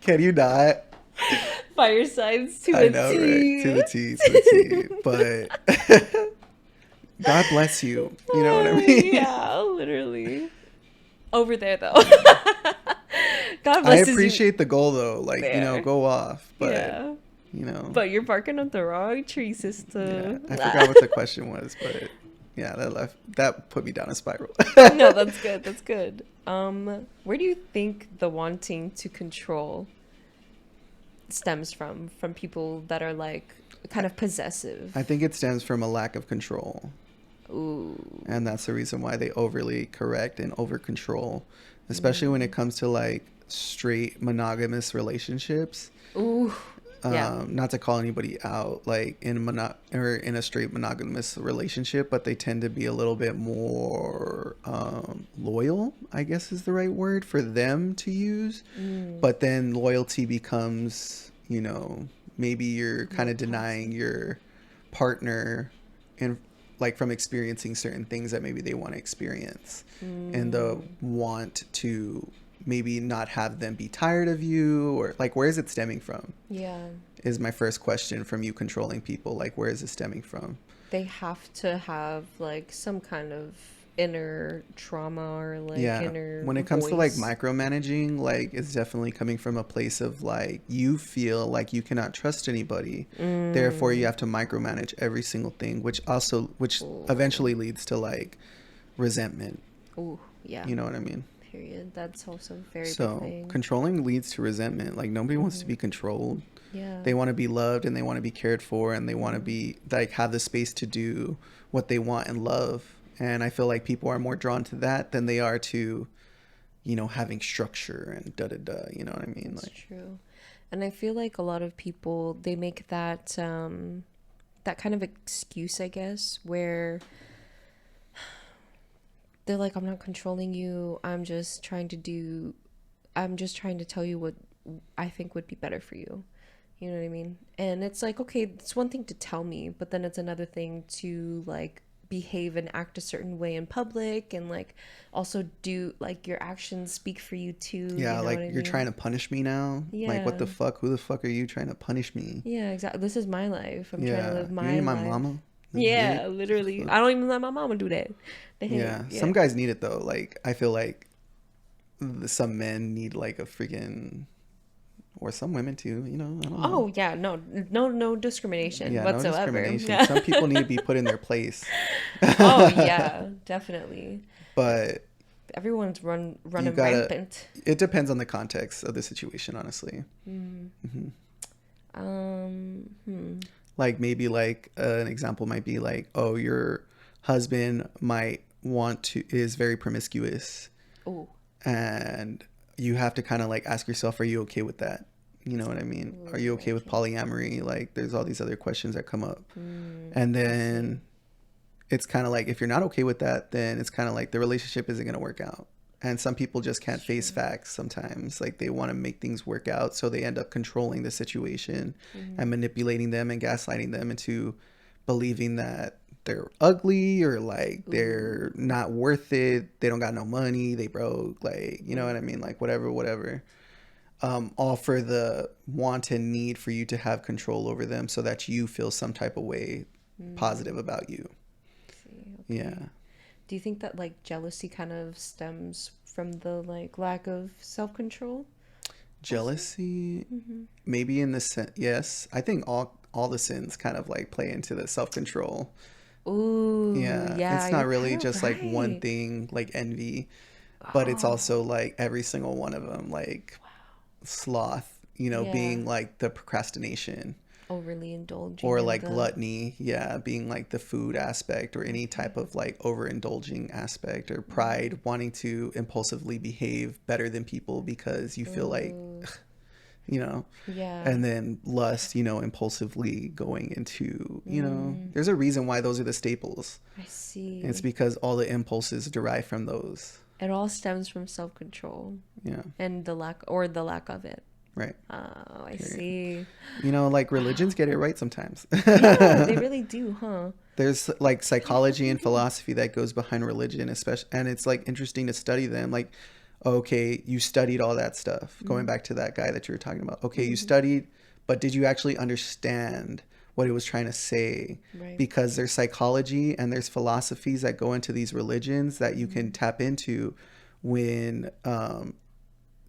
Can you not? Fire signs to I a know, right? To T. the T, to the T. But God bless you. You know what I mean? Yeah, literally. Over there though. God I blesses you appreciate the goal though. Like, there. go off. But, Yeah. you know, But you're barking up the wrong tree, yeah. sister. I forgot what the question was, but yeah, that put me down a spiral. No, that's good. That's good. Where do you think the wanting to control stems from? From people that are like kind of possessive. I think it stems from a lack of control. Ooh. And that's the reason why they overly correct and over control, especially when it comes to like straight monogamous relationships. Ooh. Yeah. Not to call anybody out like or in a straight monogamous relationship, but they tend to be a little bit more loyal, I guess is the right word for them to use. Mm. But then loyalty becomes, maybe you're kind More of denying toxic. your partner and like from experiencing certain things that maybe they want to experience and the Mm. want to maybe not have them be tired of you or like where is it stemming from Yeah. is my first question from you controlling people. Like where is it stemming from? They have to have like some kind of inner trauma or like Yeah, inner when it comes to like voice. micromanaging, like it's definitely coming from a place of like you feel like you cannot trust anybody, therefore you Mm. have to micromanage every single thing, which Ooh. eventually leads to like resentment. Ooh. Yeah. You know what I mean? Period. That's also a very big So thing. controlling leads to resentment. Like nobody wants to Mm-hmm. be controlled. Yeah. They want to be loved and they want to be cared for and they want to Mm-hmm. be like have the space to do what they want and love. And I feel like people are more drawn to that than they are to, having structure and da da da. You know what I mean? That's Like, true. And I feel like a lot of people they make that kind of excuse, I guess, where they're like, I'm not controlling you. I'm just trying to tell you what I think would be better for you. You know what I mean? And it's like, okay, it's one thing to tell me, but then it's another thing to like behave and act a certain way in public and like also do like your actions speak for you too. You yeah, know what like I you're trying mean? to punish me now. Like, what Yeah. the fuck? Who the fuck are you trying to punish me? Yeah, exactly. This is my life. I'm trying to Yeah, live you my ain't my life. mama. The bitch. Yeah, literally. Fuck. I don't even let my mama do that. The heck. Yeah, Yeah. some guys need it though. Like, I feel like some men need like a freaking, or some women too. I don't know. Oh yeah, no, no, no discrimination Yeah, no whatsoever. discrimination. Yeah. Some people need to be put in their place. Oh yeah, definitely. But everyone's You running gotta. rampant. It depends on the context of the situation, honestly. Mm. Hmm. Hmm. Like maybe like an example might be like, oh, your husband might want to is very promiscuous, Oh. and you have to kind of like ask yourself, are you okay with that? You know what I mean? Are you okay with Okay. polyamory? Like, there's all these other questions that come up, Mm, and I see. then it's kind of like if you're not okay with that, then it's kind of like the relationship isn't going to work out. And some people just can't That's face true. facts sometimes. Like they want to make things work out, so they end up controlling the situation and Mm, manipulating them and gaslighting them into believing that they're ugly or like they're ooh. not worth it. They don't got no money. They broke. Like, you know what I mean? Mm, Like whatever, whatever. All for the want and need for you to have control over them so that you feel some type of way positive mm, about you. see. Okay. Yeah. Do you think that like jealousy kind of stems from the like lack of self-control also? Jealousy, Mm-hmm. maybe in the sen yes. I think all the sins kind of like play into the self-control. Ooh, Yeah, yeah, it's you're not kind really of just like one right. thing like envy, but it's Oh, also like every single one of them, like sloth, you know, yeah. being like the procrastination, Overly indulging or in like the. gluttony, yeah, being like the food aspect, or any Okay. type of like overindulging aspect, or Mm. pride, wanting to impulsively behave better than people because you feel like, Ooh, you know, yeah. and then lust, you know, impulsively going into, you know, Mm, there's a reason why those are the staples. I And it's see. because all the impulses derive from those. It all stems from self-control Yeah, and the lack of it. right. Oh, I Period. see. You know, like religions Wow. get it right sometimes. Yeah, they really do, huh? There's like They psychology fucking and do. philosophy that goes behind religion, especially, and it's like interesting to study them. Like, okay, you studied all that stuff. Going Mm, back to that guy that you were talking about. Okay, you mm-hmm. studied, but did you actually understand what it was trying to say? Right. Because there's psychology and there's philosophies that go into these religions that you can Mm, tap into when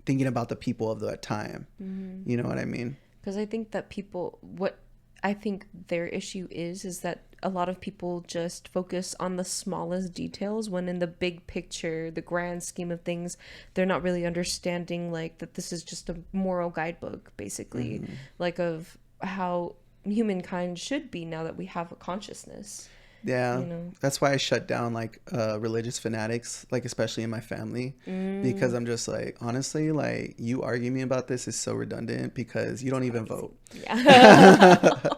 thinking about the people of that time. mm-hmm. You know what I mean? Because I think that people, what I think their issue is that a lot of people just focus on the smallest details when in the big picture, the grand scheme of things, they're not really understanding like that this is just a moral guidebook, basically, Hmm. like of how humankind should be now that we have a consciousness, Yeah, you know? that's why I shut down like religious fanatics, like especially in my family, because Mm, I'm just like, honestly, like you arguing me about this is so redundant because you it's don't even crazy. vote. Yeah.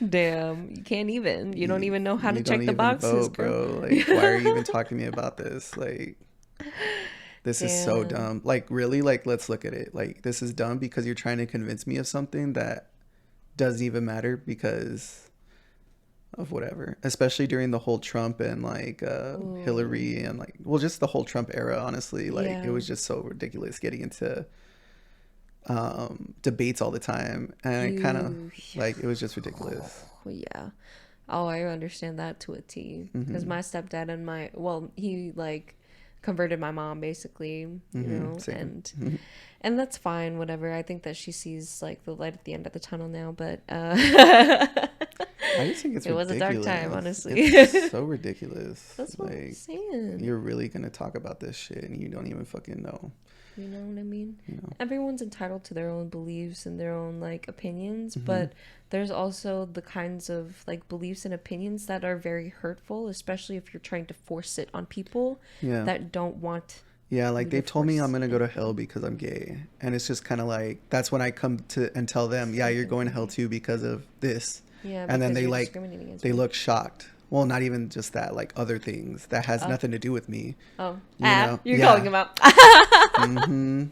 Damn, you can't even. You don't you, even know how to you don't check the even boxes, vote, girl. bro. Like, why are you even talking to me about this? Like, this is so Damn. dumb. Like, really? Like, let's look at it. Like, this is dumb because you're trying to convince me of something that doesn't even matter because of whatever, especially during the whole Trump and like Ooh. Hillary and like, well, just the whole Trump era, honestly. Like it Yeah. was just so ridiculous getting into debates all the time, and it kind of You. like it was just ridiculous. Yeah. Oh, I understand that to a T. Because Hmm. my stepdad and well, he like converted my mom basically, Hmm. Same. and that's fine, whatever. I think that she sees like the light at the end of the tunnel now, but I just think it's it was a dark time, ridiculous. honestly. It's so ridiculous. That's what I'm Like saying. you're really gonna talk about this shit and you don't even fucking know. You know what I mean? You know. Everyone's entitled to their own beliefs and their own like opinions, Hmm. but there's also the kinds of like beliefs and opinions that are very hurtful, especially if you're trying to force it on people Yeah. that don't want Yeah, like you to they've told me I'm force gonna go to hell anything. because I'm gay, and it's just kind of like that's when I come to and tell them, yeah, you're going to hell Exactly. too because of this, Yeah, and then because they you're like discriminating against they me. look shocked. Well, not even just that, like other things that has Oh, nothing to do with me, oh, you know? you're calling Yeah. him out. Mm-hmm.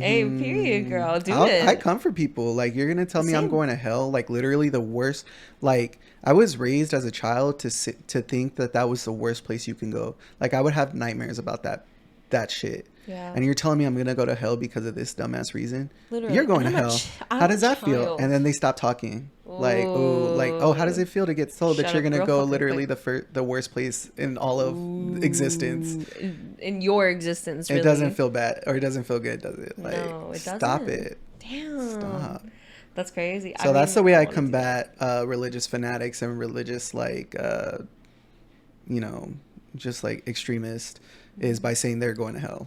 Hey, period, Mm-hmm. girl, do I it. come for people. Like you're gonna tell me I'm Same. going to hell, like literally the worst. Like I was raised as a child to think that that was the worst place you can go. Like I would have nightmares about that shit. Yeah, And you're telling me I'm gonna go to hell because of this dumbass reason? You're literally. going And to hell. How I'm a does that feel? And child. then they stop talking. Like, oh, how does Oh, it feel to get told that shut you're up gonna real go fucking literally quick. the worst place in all of existence? Ooh, in your existence, It doesn't really? feel bad or it doesn't feel good, does it? Like, No, it stop doesn't. it. Damn, Stop. that's crazy. I So that's mean, the way I I want to do that. combat religious fanatics and religious like you know just like extremist is by saying they're going to hell.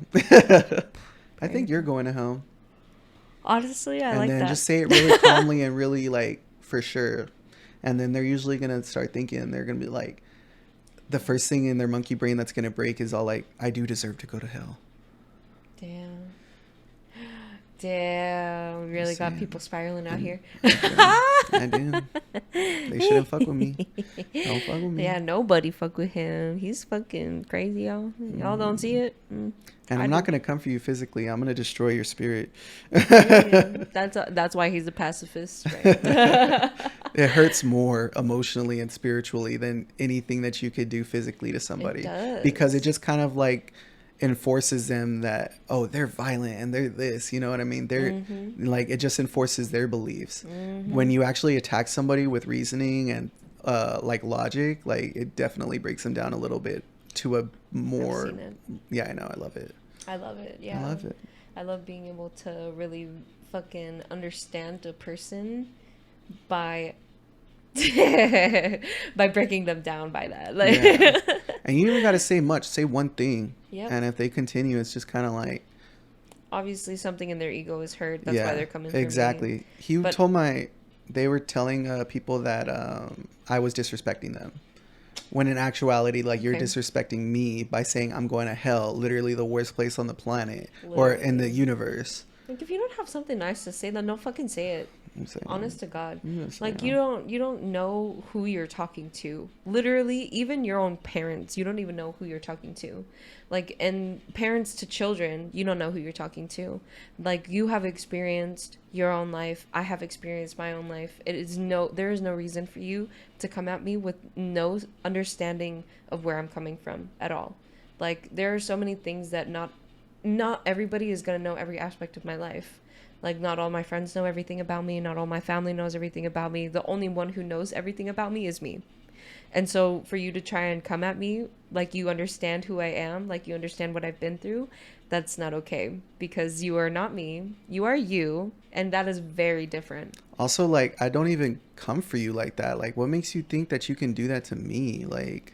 I think you're going to hell. Honestly, I And like then that. just say it really calmly and really like for sure. And then they're usually going to start thinking, they're going to be like, the first thing in their monkey brain that's going to break is all like, I do deserve to go to hell. Damn. Damn. We really got Saying. people spiraling out here. I do. They shouldn't fuck with me. Don't fuck with me. Yeah, nobody fuck with him. He's fucking crazy, y'all. Y'all don't see it? And I'm not going to come for you physically. I'm going to destroy your spirit. That's why he's a pacifist, right? It hurts more emotionally and spiritually than anything that you could do physically to somebody. It does. Because it just kind of like enforces them that, oh, they're violent and they're this, you know what I mean? They're like, it just enforces their beliefs. When you actually attack somebody with reasoning and like logic, like it definitely breaks them down a little bit to a more, I've seen it. yeah, I know. I love it. I love it. Yeah. I love it. I love being able to really fucking understand a person by by breaking them down by that. Like, Yeah. And you don't even got to say much. Say one thing. Yep. And if they continue, it's just kind of like, obviously something in their ego is hurt. That's yeah, why they're coming for me. exactly. But- They were telling people that I was disrespecting them. When in actuality, like, you're Okay. disrespecting me by saying I'm going to hell, literally the worst place on the planet or in the universe. Like, if you don't have something nice to say, then don't fucking say it. I'm saying, Honest to God. I'm just Like, saying. you don't know who you're talking to. Literally, even your own parents, you don't even know who you're talking to. Like, and parents to children, you don't know who you're talking to. Like, you have experienced your own life. I have experienced my own life. There is no reason for you to come at me with no understanding of where I'm coming from at all. Like, there are so many things that not everybody is going to know every aspect of my life. Like, not all my friends know everything about me. Not all my family knows everything about me. The only one who knows everything about me is me. And so for you to try and come at me like you understand who I am, like you understand what I've been through, that's not okay. Because you are not me. You are you. And that is very different. Also, like, I don't even come for you like that. Like, what makes you think that you can do that to me? Like,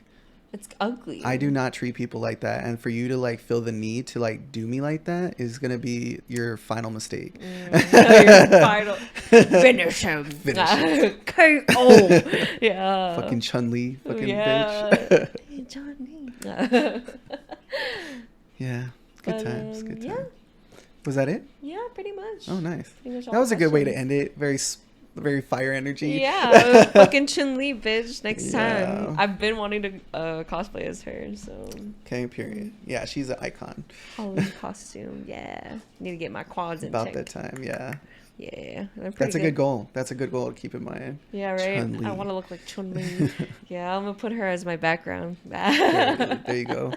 It's ugly. I do not treat people like that. And for you to, like, feel the need to, like, do me like that is going to be your final mistake. Your final finish him. Finish him. KO. Yeah. Fucking Chun-Li, fucking Yeah. bitch. Hey, Johnny. Yeah. Good times. Good times. Yeah. Was that it? Yeah, pretty much. Oh, nice. Pretty much all That was a good way to questions. end it. Very fire energy. Yeah, fucking Chun-Li, bitch. Next Yeah. time. I've been wanting to cosplay as her, so Okay, period. Yeah, she's an icon. Halloween costume. Yeah, need to get my quads in About check. that time, yeah. Yeah, they're pretty That's a good goal. That's a good goal to keep in mind. Yeah, right. Chun-Li. I want to look like Chun-Li. Yeah, I'm gonna put her as my background. There you go.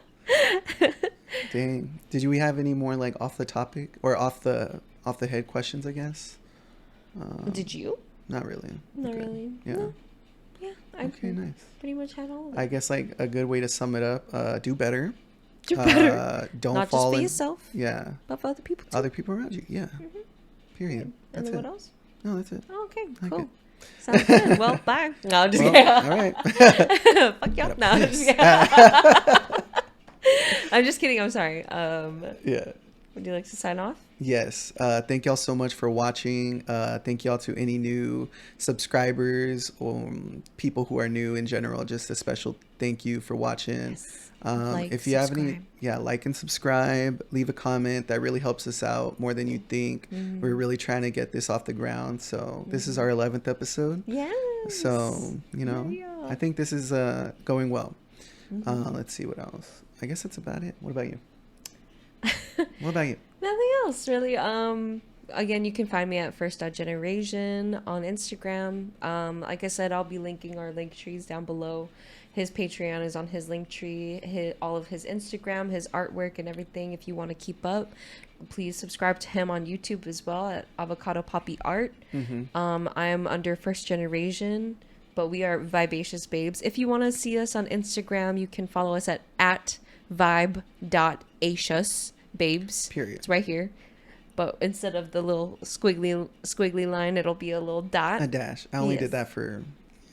Dang. Did we have any more like off the topic or off the head questions, I guess? Did you? Not really. Not Okay. really. Yeah. No. Yeah, I Okay, nice. pretty much had all of it. I guess like a good way to sum it up, do better. Do better. Don't Not just fall for in. yourself, Yeah. but for other people too. Other people around you. Yeah. Period. And That's then it. what else? No, that's it. Oh, okay, Like cool. it. Sounds good. Well, bye. No, I'm just Well, kidding. all right. Fuck y'all. Gotta No, I'm just piss. kidding. I'm just kidding. I'm sorry. Yeah. Would you like to sign off? Yes. Thank y'all so much for watching. Thank y'all to any new subscribers or people who are new in general. Just a special thank you for watching. Yes. If you have any, subscribe. like and subscribe, leave a comment. That really helps us out more than you think. We're really trying to get this off the ground. So this is our 11th episode. Yes. So, Yeah. I think this is going well. Let's see what else. I guess that's about it. What about you? What about you? Nothing else really. Again, you can find me at first.generation on Instagram. Like I said, I'll be linking our link trees down below. His Patreon is on his link tree, all of his Instagram, his artwork and everything. If you want to keep up, please subscribe to him on YouTube as well at Avocado Poppy Art. I am under First Generation, but we are vibe-acious babes. If you want to see us on Instagram, you can follow us at vibe.acious babes. Period. It's right here. But instead of the little squiggly line, it'll be a little dot. A dash. I only Yes. did that for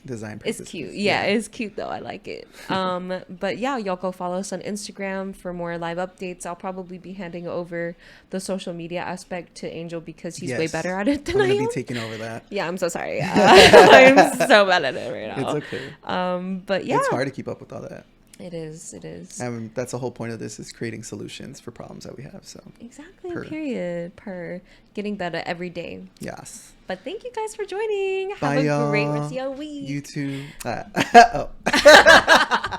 design It's purposes. cute. Yeah, it's cute though. I like it. But yeah, y'all go follow us on Instagram for more live updates. I'll probably be handing over the social media aspect to Angel because he's way better at it than I'm I gonna am. be taking over that. Yeah, I'm so sorry. I'm so bad at it right It's now. okay. But yeah, It's hard to keep up with all that. it is. It is. And that's the whole point of this, is creating solutions for problems that we have. So Exactly. Per. Period. Per. Getting better every day. yes. But thank you guys for joining. Have Bye, a great y'all. rest of your week. You too. Oh.